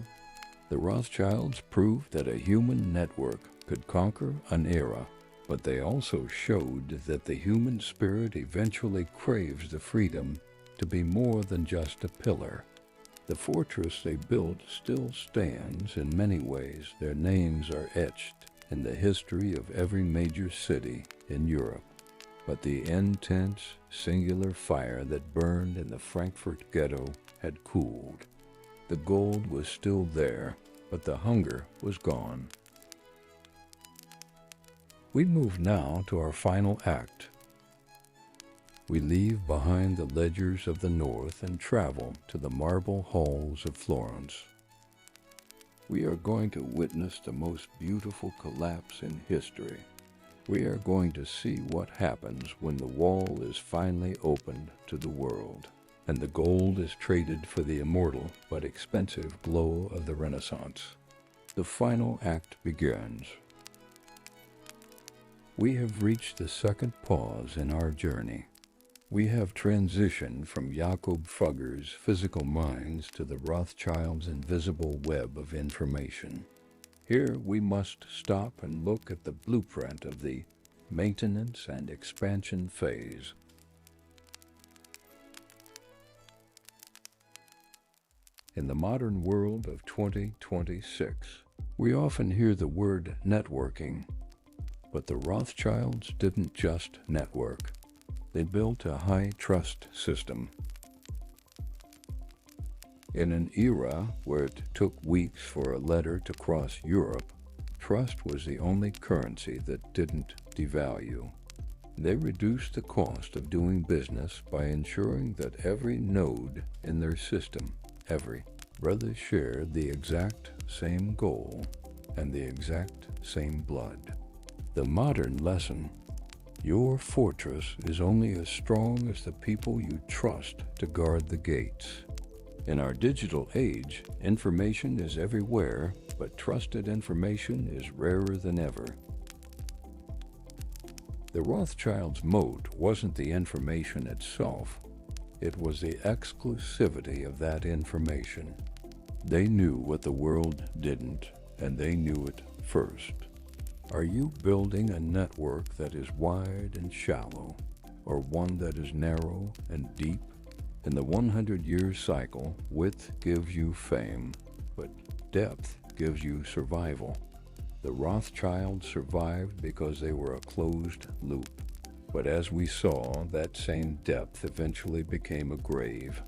The Rothschilds proved that a human network could conquer an era, but they also showed that the human spirit eventually craves the freedom to be more than just a pillar. The fortress they built still stands in many ways. Their names are etched in the history of every major city in Europe. But the intense, singular fire that burned in the Frankfurt ghetto had cooled. The gold was still there, but the hunger was gone. We move now to our final act. We leave behind the ledgers of the north and travel to the marble halls of Florence. We are going to witness the most beautiful collapse in history. We are going to see what happens when the wall is finally opened to the world, and the gold is traded for the immortal but expensive glow of the Renaissance. The final act begins. We have reached the second pause in our journey. We have transitioned from Jakob Fuggers' physical minds to the Rothschilds' invisible web of information. Here we must stop and look at the blueprint of the maintenance and expansion phase. In the modern world of 2026, we often hear the word networking, but the Rothschilds didn't just network. They built a high-trust system. In an era where it took weeks for a letter to cross Europe, trust was the only currency that didn't devalue. They reduced the cost of doing business by ensuring that every node in their system, every brother, shared the exact same goal and the exact same blood. The modern lesson: your fortress is only as strong as the people you trust to guard the gates. In our digital age, information is everywhere, but trusted information is rarer than ever. The Rothschilds' moat wasn't the information itself, it was the exclusivity of that information. They knew what the world didn't, and they knew it first. Are you building a network that is wide and shallow, or one that is narrow and deep? In the 100-year cycle, width gives you fame, but depth gives you survival. The Rothschilds survived because they were a closed loop. But as we saw, that same depth eventually became a grave.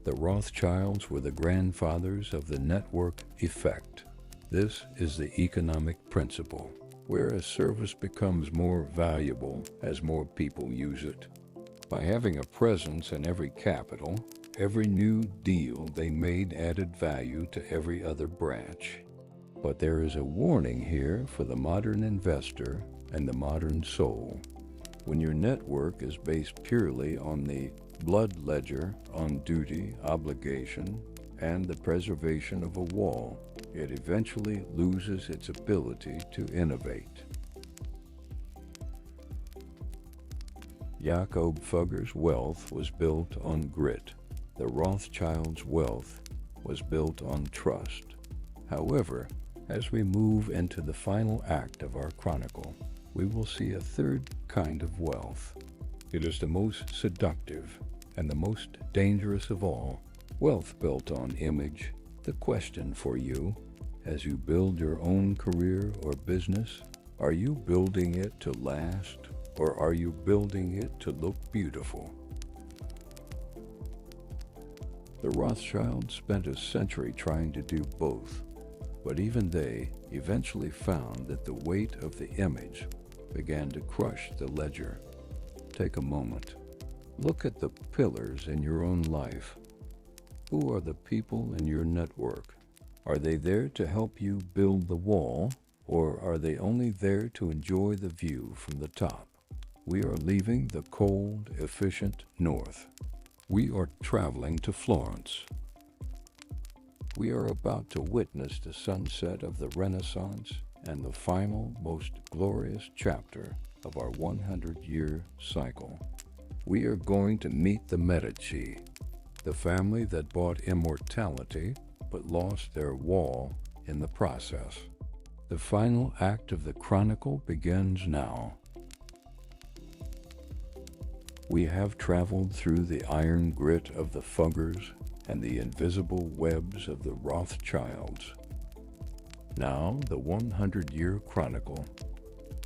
The Rothschilds were the grandfathers of the network effect. This is the economic principle, where a service becomes more valuable as more people use it. By having a presence in every capital, every new deal they made added value to every other branch. But there is a warning here for the modern investor and the modern soul. When your network is based purely on the blood ledger, on duty, obligation, and the preservation of a wall, it eventually loses its ability to innovate. Jakob Fuggers' wealth was built on grit. The Rothschilds' wealth was built on trust. However, as we move into the final act of our chronicle, we will see a third kind of wealth. It is the most seductive and the most dangerous of all. Wealth built on image. The question for you, as you build your own career or business, are you building it to last, or are you building it to look beautiful? The Rothschilds spent a century trying to do both, but even they eventually found that the weight of the image began to crush the ledger. Take a moment. Look at the pillars in your own life. Who are the people in your network? Are they there to help you build the wall, or are they only there to enjoy the view from the top? We are leaving the cold, efficient north. We are traveling to Florence. We are about to witness the sunset of the Renaissance and the final, most glorious chapter of our 100-year cycle. We are going to meet the Medici, the family that bought immortality but lost their wall in the process. The final act of the chronicle begins now. We have traveled through the iron grit of the Fuggers and the invisible webs of the Rothschilds. Now the 100-year chronicle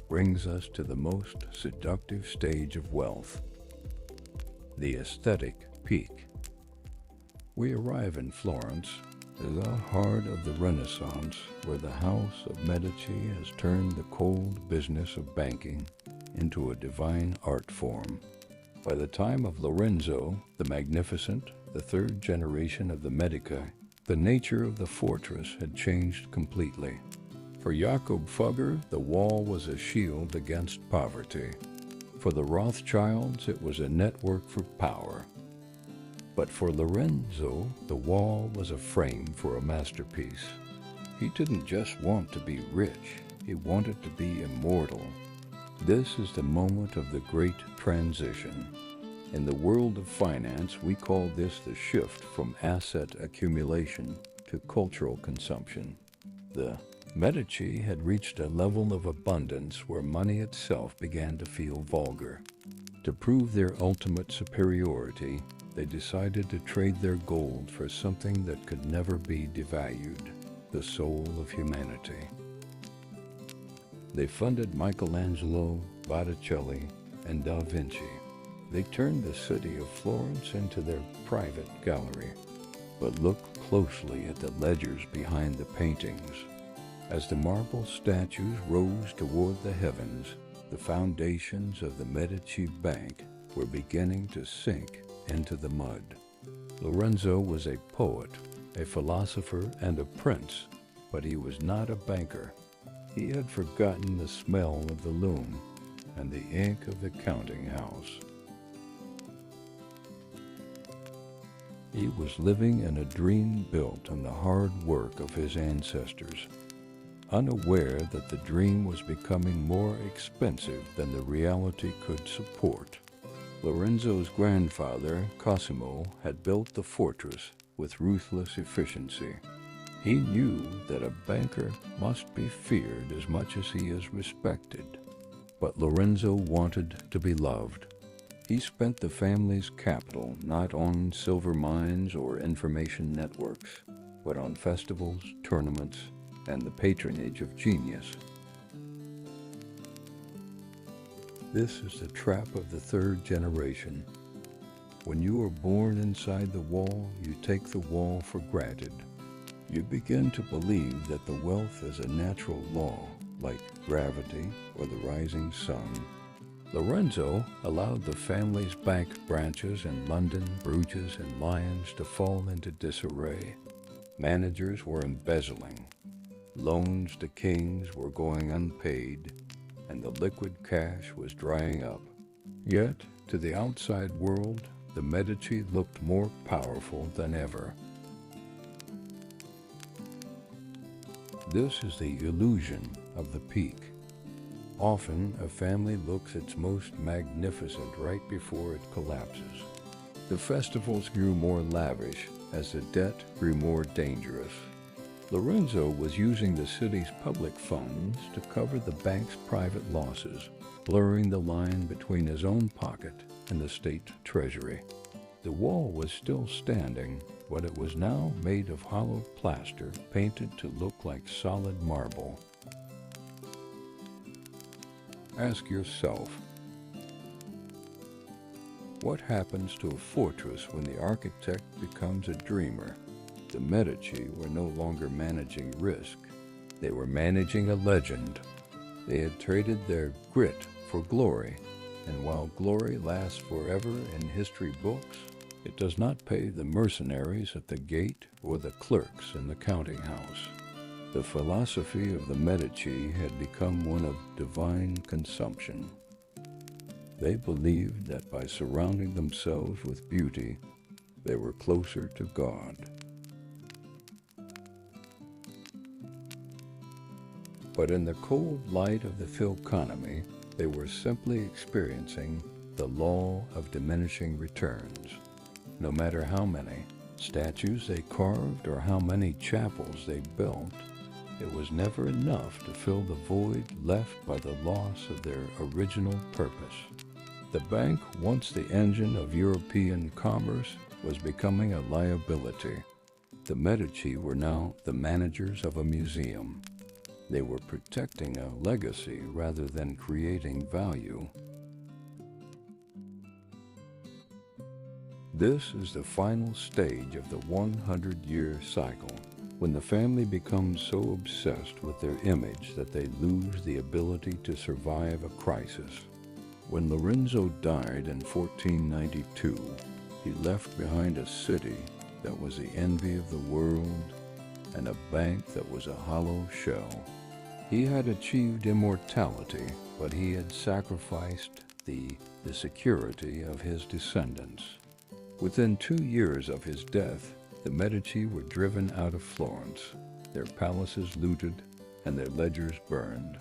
brings us to the most seductive stage of wealth, the aesthetic peak. We arrive in Florence, the heart of the Renaissance, where the house of Medici has turned the cold business of banking into a divine art form. By the time of Lorenzo the Magnificent, the third generation of the Medici, the nature of the fortress had changed completely. For Jakob Fugger, the wall was a shield against poverty. For the Rothschilds, it was a network for power. But for Lorenzo, the wall was a frame for a masterpiece. He didn't just want to be rich, he wanted to be immortal. This is the moment of the great transition. In the world of finance, we call this the shift from asset accumulation to cultural consumption. The Medici had reached a level of abundance where money itself began to feel vulgar. To prove their ultimate superiority, they decided to trade their gold for something that could never be devalued, the soul of humanity. They funded Michelangelo, Botticelli, and Da Vinci. They turned the city of Florence into their private gallery. But look closely at the ledgers behind the paintings. As the marble statues rose toward the heavens, the foundations of the Medici Bank were beginning to sink into the mud. Lorenzo was a poet, a philosopher, and a prince, but he was not a banker. He had forgotten the smell of the loom and the ink of the counting house. He was living in a dream built on the hard work of his ancestors, unaware that the dream was becoming more expensive than the reality could support. Lorenzo's grandfather, Cosimo, had built the fortress with ruthless efficiency. He knew that a banker must be feared as much as he is respected, but Lorenzo wanted to be loved. He spent the family's capital not on silver mines or information networks, but on festivals, tournaments, and the patronage of genius. This is the trap of the third generation. When you are born inside the wall, you take the wall for granted. You begin to believe that the wealth is a natural law, like gravity or the rising sun. Lorenzo allowed the family's bank branches in London, Bruges, and Lyons to fall into disarray. Managers were embezzling. Loans to kings were going unpaid, and the liquid cash was drying up. Yet, to the outside world, the Medici looked more powerful than ever. This is the illusion of the peak. Often, a family looks its most magnificent right before it collapses. The festivals grew more lavish as the debt grew more dangerous. Lorenzo was using the city's public funds to cover the bank's private losses, blurring the line between his own pocket and the state treasury. The wall was still standing, but it was now made of hollow plaster painted to look like solid marble. Ask yourself, what happens to a fortress when the architect becomes a dreamer? The Medici were no longer managing risk. They were managing a legend. They had traded their grit for glory, and while glory lasts forever in history books, it does not pay the mercenaries at the gate or the clerks in the counting house. The philosophy of the Medici had become one of divine consumption. They believed that by surrounding themselves with beauty, they were closer to God. But in the cold light of the Philconomy, they were simply experiencing the law of diminishing returns. No matter how many statues they carved or how many chapels they built, it was never enough to fill the void left by the loss of their original purpose. The bank, once the engine of European commerce, was becoming a liability. The Medici were now the managers of a museum. They were protecting a legacy rather than creating value. This is the final stage of the 100-year cycle, when the family becomes so obsessed with their image that they lose the ability to survive a crisis. When Lorenzo died in 1492, he left behind a city that was the envy of the world and a bank that was a hollow shell. He had achieved immortality, but he had sacrificed the security of his descendants. Within 2 years of his death, the Medici were driven out of Florence, their palaces looted, and their ledgers burned.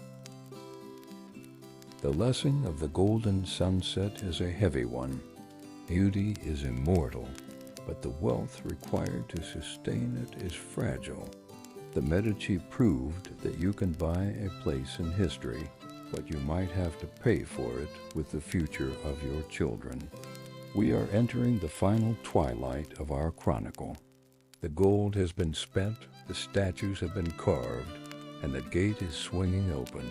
The lesson of the golden sunset is a heavy one. Beauty is immortal, but the wealth required to sustain it is fragile. The Medici proved that you can buy a place in history, but you might have to pay for it with the future of your children. We are entering the final twilight of our chronicle. The gold has been spent, the statues have been carved, and the gate is swinging open.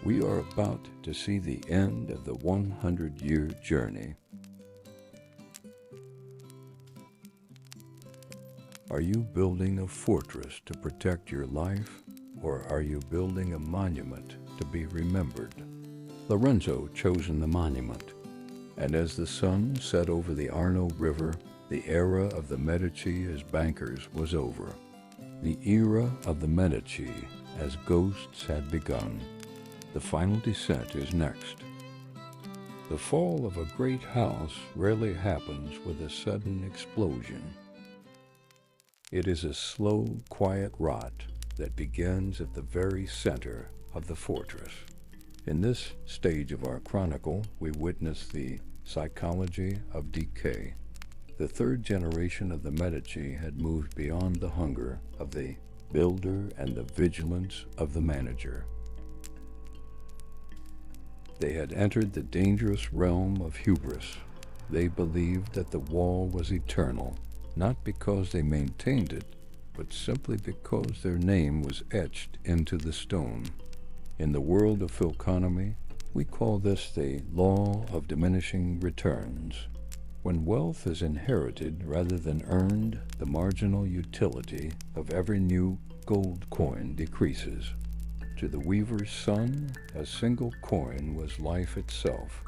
We are about to see the end of the 100-year journey. Are you building a fortress to protect your life, or are you building a monument to be remembered? Lorenzo chosen the monument, and as the sun set over the Arno River, the era of the Medici as bankers was over. The era of the Medici as ghosts had begun. The final descent is next. The fall of a great house rarely happens with a sudden explosion. It is a slow, quiet rot that begins at the very center of the fortress. In this stage of our chronicle, we witness the psychology of decay. The third generation of the Medici had moved beyond the hunger of the builder and the vigilance of the manager. They had entered the dangerous realm of hubris. They believed that the wall was eternal, not because they maintained it, but simply because their name was etched into the stone. In the world of Philconomy, we call this the law of diminishing returns. When wealth is inherited rather than earned, the marginal utility of every new gold coin decreases. To the weaver's son, a single coin was life itself.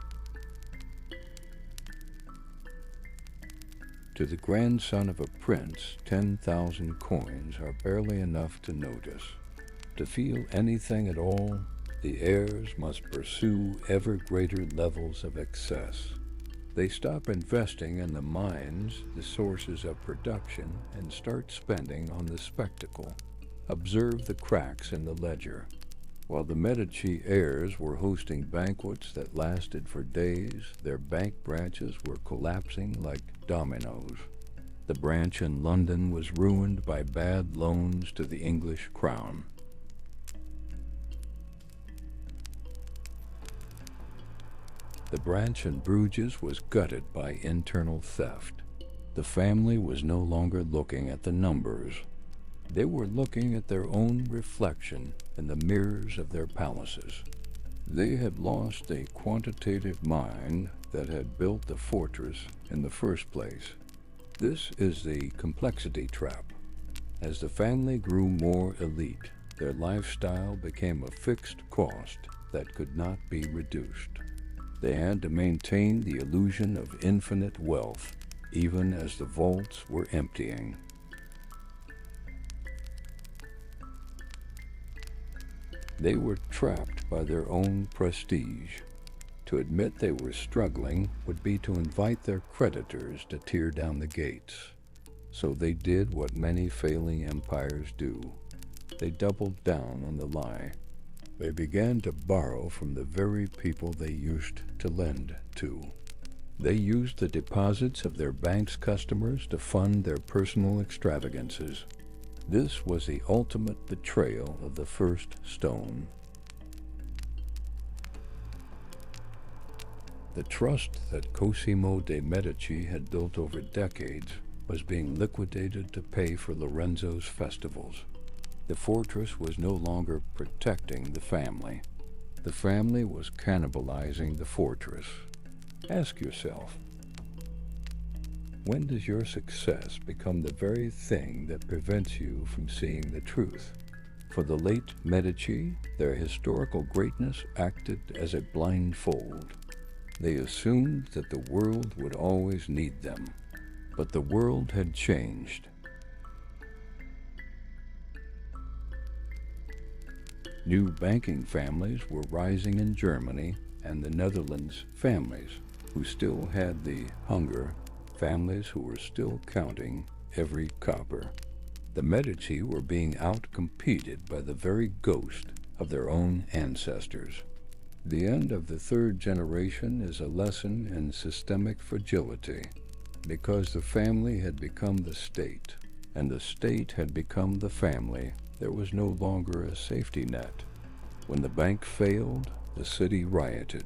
To the grandson of a prince, 10,000 coins are barely enough to notice. To feel anything at all, the heirs must pursue ever greater levels of excess. They stop investing in the mines, the sources of production, and start spending on the spectacle. Observe the cracks in the ledger. While the Medici heirs were hosting banquets that lasted for days, their bank branches were collapsing like dominoes. The branch in London was ruined by bad loans to the English crown. The branch in Bruges was gutted by internal theft. The family was no longer looking at the numbers. They were looking at their own reflection in the mirrors of their palaces. They had lost a quantitative mind that had built the fortress in the first place. This is the complexity trap. As the family grew more elite, their lifestyle became a fixed cost that could not be reduced. They had to maintain the illusion of infinite wealth, even as the vaults were emptying. They were trapped by their own prestige. To admit they were struggling would be to invite their creditors to tear down the gates. So they did what many failing empires do. They doubled down on the lie. They began to borrow from the very people they used to lend to. They used the deposits of their bank's customers to fund their personal extravagances. This was the ultimate betrayal of the first stone. The trust that Cosimo de' Medici had built over decades was being liquidated to pay for Lorenzo's festivals. The fortress was no longer protecting the family. The family was cannibalizing the fortress. Ask yourself, when does your success become the very thing that prevents you from seeing the truth? For the late Medici, their historical greatness acted as a blindfold. They assumed that the world would always need them, but the world had changed. New banking families were rising in Germany and the Netherlands, families who still had the hunger, families who were still counting every copper. The Medici were being outcompeted by the very ghost of their own ancestors. The end of the third generation is a lesson in systemic fragility, because the family had become the state, and the state had become the family. There was no longer a safety net. When the bank failed, the city rioted.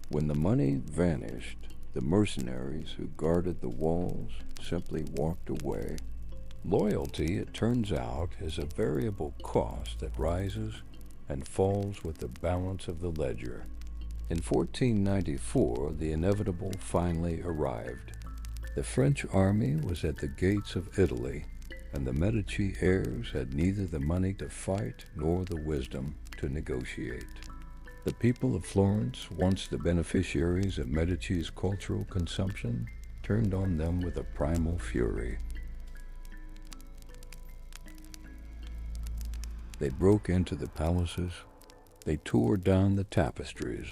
When the money vanished, the mercenaries who guarded the walls simply walked away. Loyalty, it turns out, is a variable cost that rises and falls with the balance of the ledger. In 1494, the inevitable finally arrived. The French army was at the gates of Italy, and the Medici heirs had neither the money to fight nor the wisdom to negotiate. The people of Florence, once the beneficiaries of Medici's cultural consumption, turned on them with a primal fury. They broke into the palaces. They tore down the tapestries.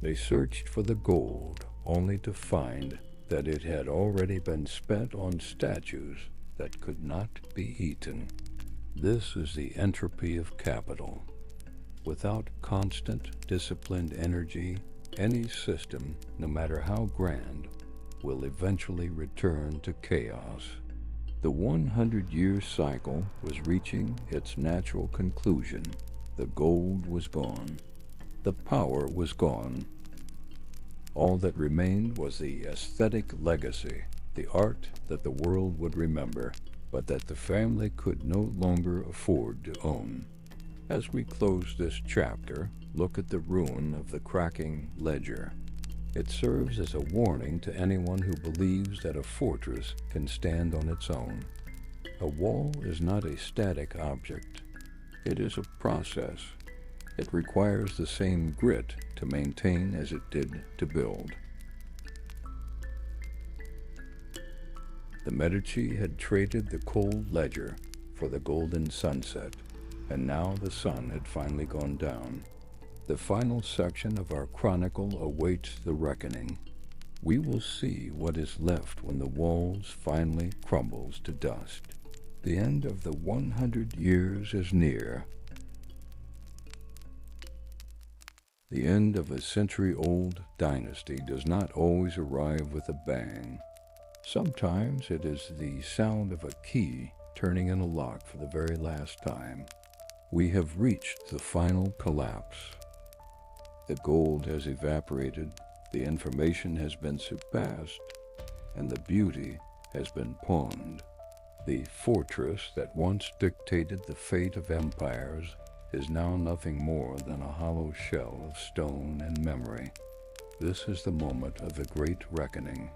They searched for the gold, only to find that it had already been spent on statues that could not be eaten. This is the entropy of capital. Without constant, disciplined energy, any system, no matter how grand, will eventually return to chaos. The 100-year cycle was reaching its natural conclusion. The gold was gone. The power was gone. All that remained was the aesthetic legacy, the art that the world would remember, but that the family could no longer afford to own. As we close this chapter, look at the ruin of the cracking ledger. It serves as a warning to anyone who believes that a fortress can stand on its own. A wall is not a static object. It is a process. It requires the same grit to maintain as it did to build. The Medici had traded the cold ledger for the golden sunset, and now the sun had finally gone down. The final section of our chronicle awaits the reckoning. We will see what is left when the walls finally crumbles to dust. The end of the 100 years is near. The end of a century-old dynasty does not always arrive with a bang. Sometimes it is the sound of a key turning in a lock for the very last time. We have reached the final collapse. The gold has evaporated, the information has been surpassed, and the beauty has been pawned. The fortress that once dictated the fate of empires is now nothing more than a hollow shell of stone and memory. This is the moment of the great reckoning.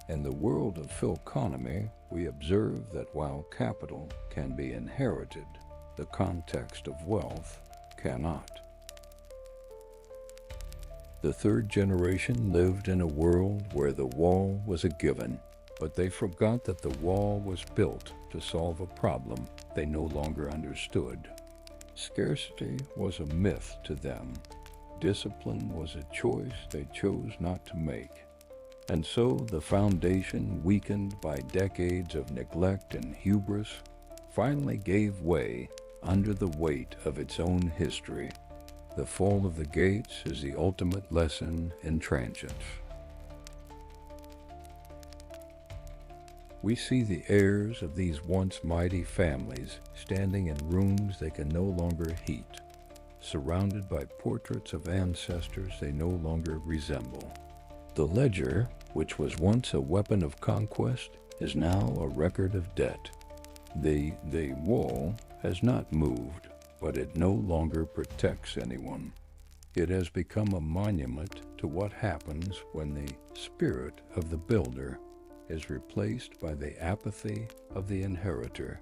In the world of Philconomy, we observe that while capital can be inherited, the context of wealth cannot. The third generation lived in a world where the wall was a given, but they forgot that the wall was built to solve a problem they no longer understood. Scarcity was a myth to them. Discipline was a choice they chose not to make. And so the foundation, weakened by decades of neglect and hubris, finally gave way under the weight of its own history. The fall of the gates is the ultimate lesson in transience. We see the heirs of these once mighty families standing in rooms they can no longer heat, surrounded by portraits of ancestors they no longer resemble. The ledger, which was once a weapon of conquest, is now a record of debt. The wall has not moved, but it no longer protects anyone. It has become a monument to what happens when the spirit of the builder is replaced by the apathy of the inheritor.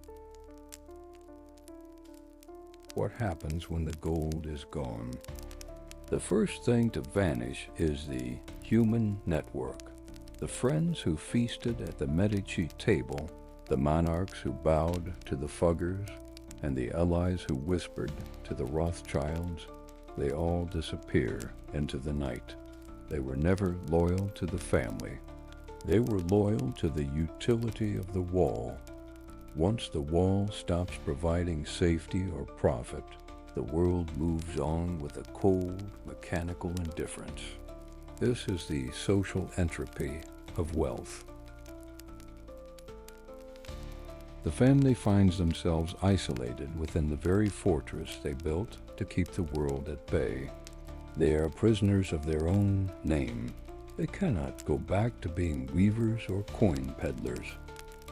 What happens when the gold is gone? The first thing to vanish is the human network. The friends who feasted at the Medici table, the monarchs who bowed to the Fuggers, and the allies who whispered to the Rothschilds, they all disappear into the night. They were never loyal to the family. They were loyal to the utility of the wall. Once the wall stops providing safety or profit, the world moves on with a cold, mechanical indifference. This is the social entropy of wealth. The family finds themselves isolated within the very fortress they built to keep the world at bay. They are prisoners of their own name. They cannot go back to being weavers or coin peddlers.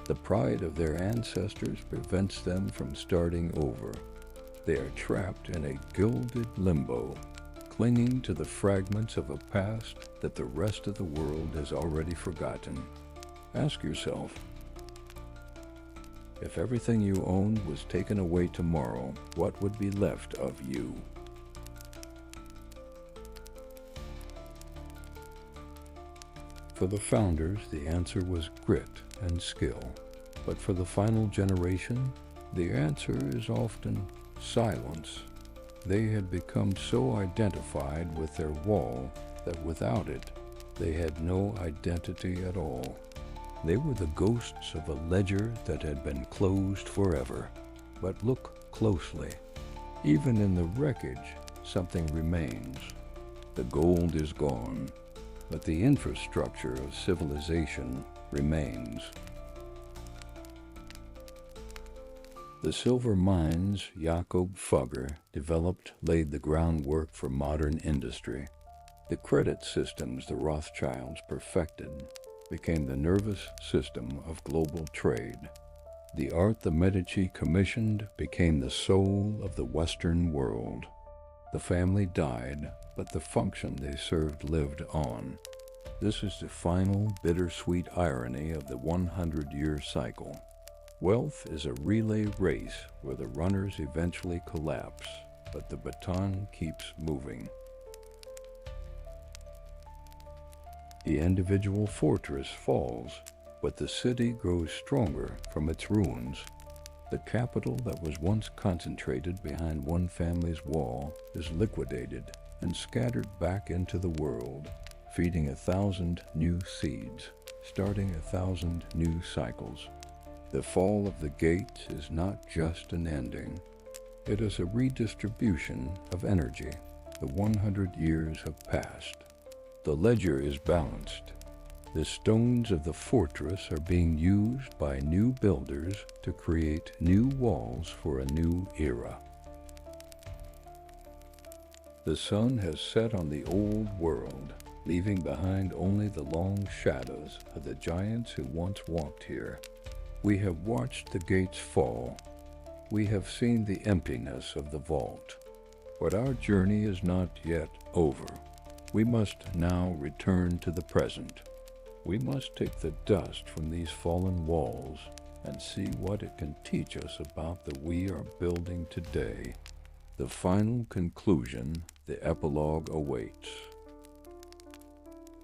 The pride of their ancestors prevents them from starting over. They are trapped in a gilded limbo, clinging to the fragments of a past that the rest of the world has already forgotten. Ask yourself, if everything you owned was taken away tomorrow, what would be left of you? For the founders, the answer was grit and skill. But for the final generation, the answer is often silence. They had become so identified with their wall that without it, they had no identity at all. They were the ghosts of a ledger that had been closed forever. But look closely. Even in the wreckage, something remains. The gold is gone, but the infrastructure of civilization remains. The silver mines Jakob Fugger developed laid the groundwork for modern industry. The credit systems the Rothschilds perfected became the nervous system of global trade. The art the Medici commissioned became the soul of the Western world. The family died, but the function they served lived on. This is the final bittersweet irony of the 100-year cycle. Wealth is a relay race where the runners eventually collapse, but the baton keeps moving. The individual fortress falls, but the city grows stronger from its ruins. The capital that was once concentrated behind one family's wall is liquidated and scattered back into the world, feeding 1,000 new seeds, starting 1,000 new cycles. The fall of the gates is not just an ending. It is a redistribution of energy. The 100 years have passed. The ledger is balanced. The stones of the fortress are being used by new builders to create new walls for a new era. The sun has set on the old world, leaving behind only the long shadows of the giants who once walked here. We have watched the gates fall. We have seen the emptiness of the vault. But our journey is not yet over. We must now return to the present. We must take the dust from these fallen walls and see what it can teach us about the we are building today. The final conclusion, the epilogue awaits.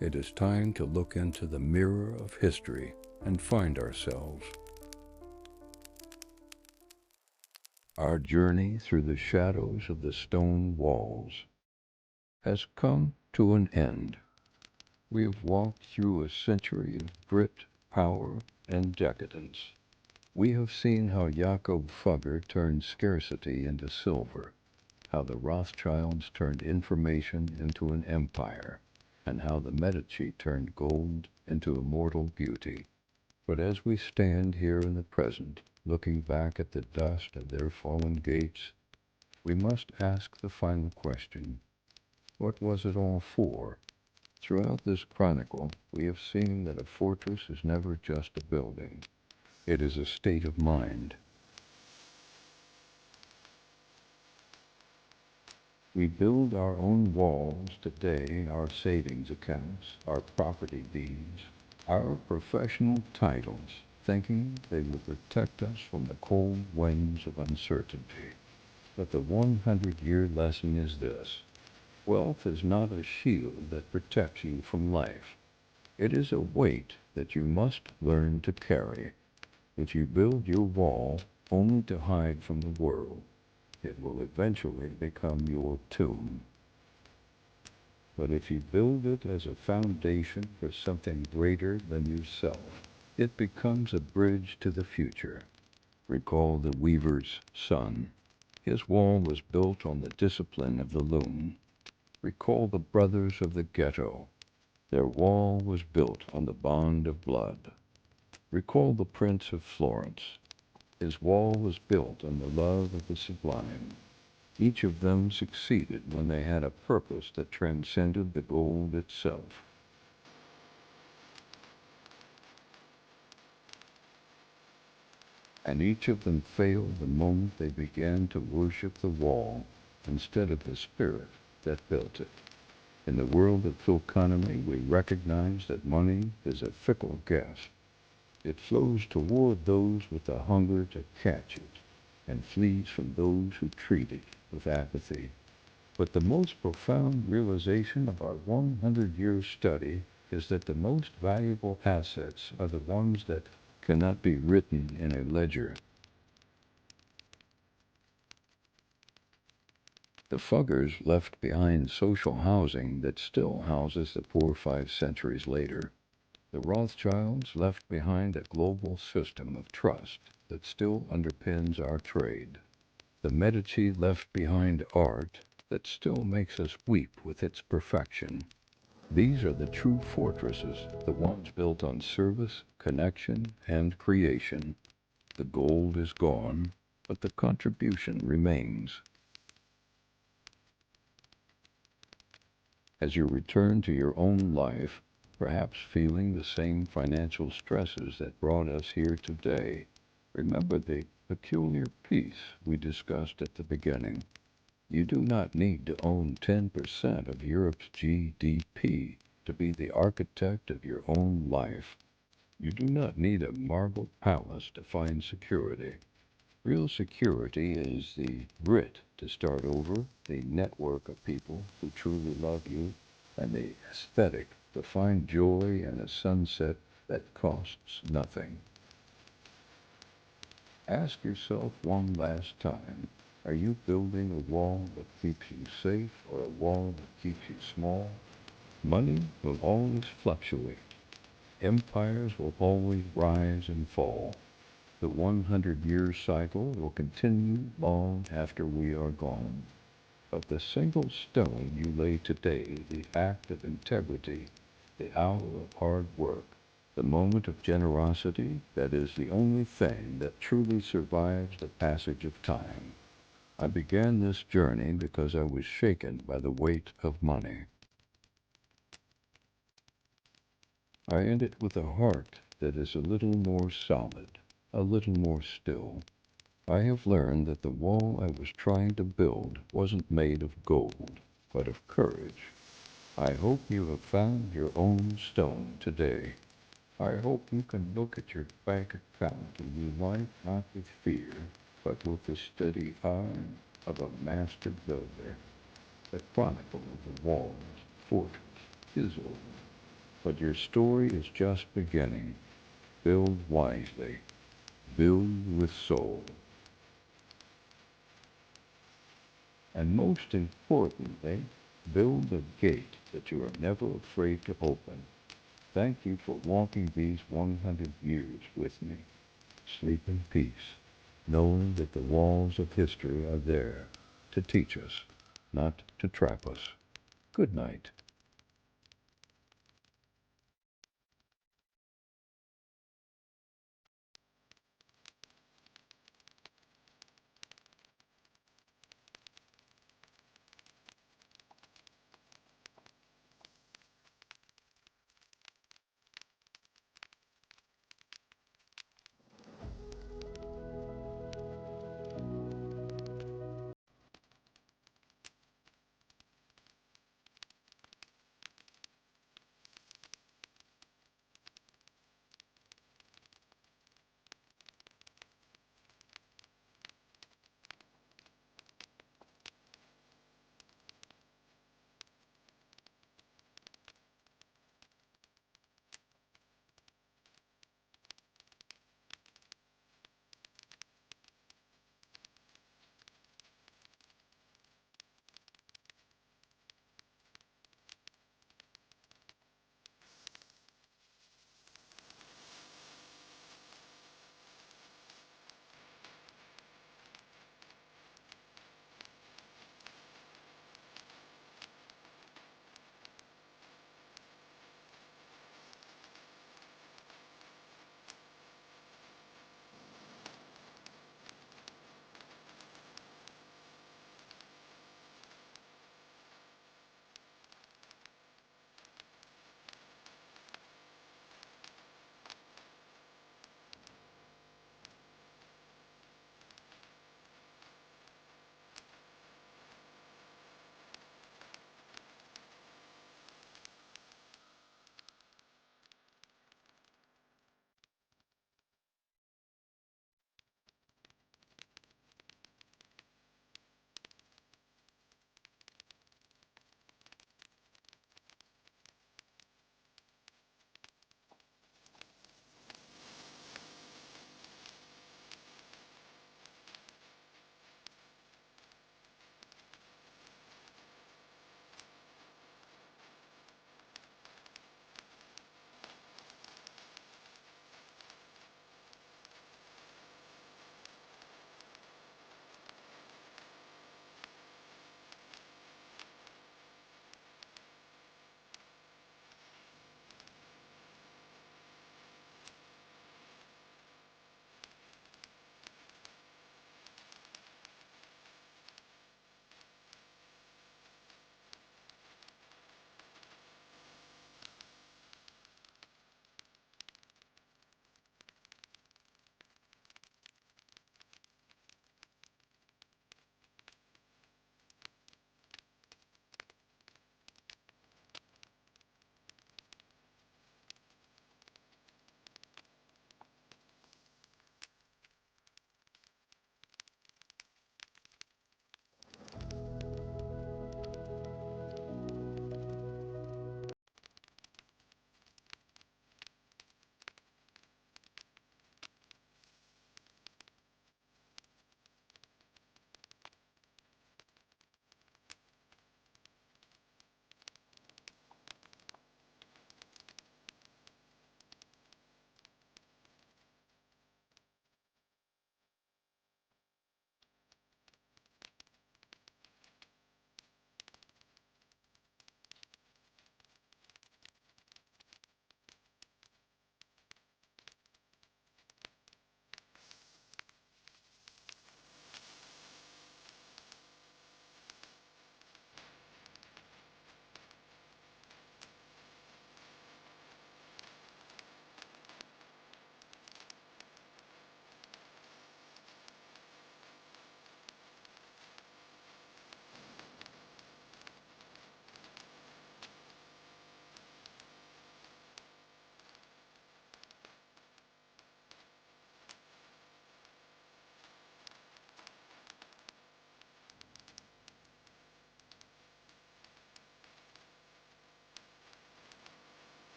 It is time to look into the mirror of history and find ourselves. Our journey through the shadows of the stone walls has come to an end. We have walked through a century of grit, power, and decadence. We have seen how Jakob Fugger turned scarcity into silver, how the Rothschilds turned information into an empire, and how the Medici turned gold into immortal beauty. But as we stand here in the present, looking back at the dust of their fallen gates, we must ask the final question. What was it all for? Throughout this chronicle, we have seen that a fortress is never just a building. It is a state of mind. We build our own walls today, our savings accounts, our property deeds, our professional titles, thinking they will protect us from the cold winds of uncertainty. But the 100-year lesson is this. Wealth is not a shield that protects you from life. It is a weight that you must learn to carry. If you build your wall only to hide from the world, it will eventually become your tomb. But if you build it as a foundation for something greater than yourself, it becomes a bridge to the future. Recall the weaver's son. His wall was built on the discipline of the loom. Recall the brothers of the ghetto. Their wall was built on the bond of blood. Recall the Prince of Florence. His wall was built on the love of the sublime. Each of them succeeded when they had a purpose that transcended the gold itself. And each of them failed the moment they began to worship the wall instead of the spirit that built it. In the world of economy, we recognize that money is a fickle guest. It flows toward those with the hunger to catch it, and flees from those who treat it with apathy. But the most profound realization of our 100-year study is that the most valuable assets are the ones that cannot be written in a ledger. The Fuggers left behind social housing that still houses the poor 5 centuries later. The Rothschilds left behind a global system of trust that still underpins our trade. The Medici left behind art that still makes us weep with its perfection. These are the true fortresses, the ones built on service, connection, and creation. The gold is gone, but the contribution remains. As you return to your own life, perhaps feeling the same financial stresses that brought us here today, remember the peculiar peace we discussed at the beginning. You do not need to own 10% of Europe's GDP to be the architect of your own life. You do not need a marble palace to find security. Real security is the grit to start over, the network of people who truly love you, and the aesthetic to find joy in a sunset that costs nothing. Ask yourself one last time, are you building a wall that keeps you safe or a wall that keeps you small? Money will always fluctuate. Empires will always rise and fall. The 100-year cycle will continue long after we are gone. But the single stone you lay today, the act of integrity, the hour of hard work, the moment of generosity, that is the only thing that truly survives the passage of time. I began this journey because I was shaken by the weight of money. I end it with a heart that is a little more solid, a little more still. I have learned that the wall I was trying to build wasn't made of gold, but of courage. I hope you have found your own stone today. I hope you can look at your bank account in new life not with fear, but with the steady eye of a master builder. The chronicle of the walls, fortress, is over. But your story is just beginning. Build wisely. Build with soul. And most importantly, build a gate that you are never afraid to open. Thank you for walking these 100 years with me. Sleep in peace, knowing that the walls of history are there to teach us, not to trap us. Good night.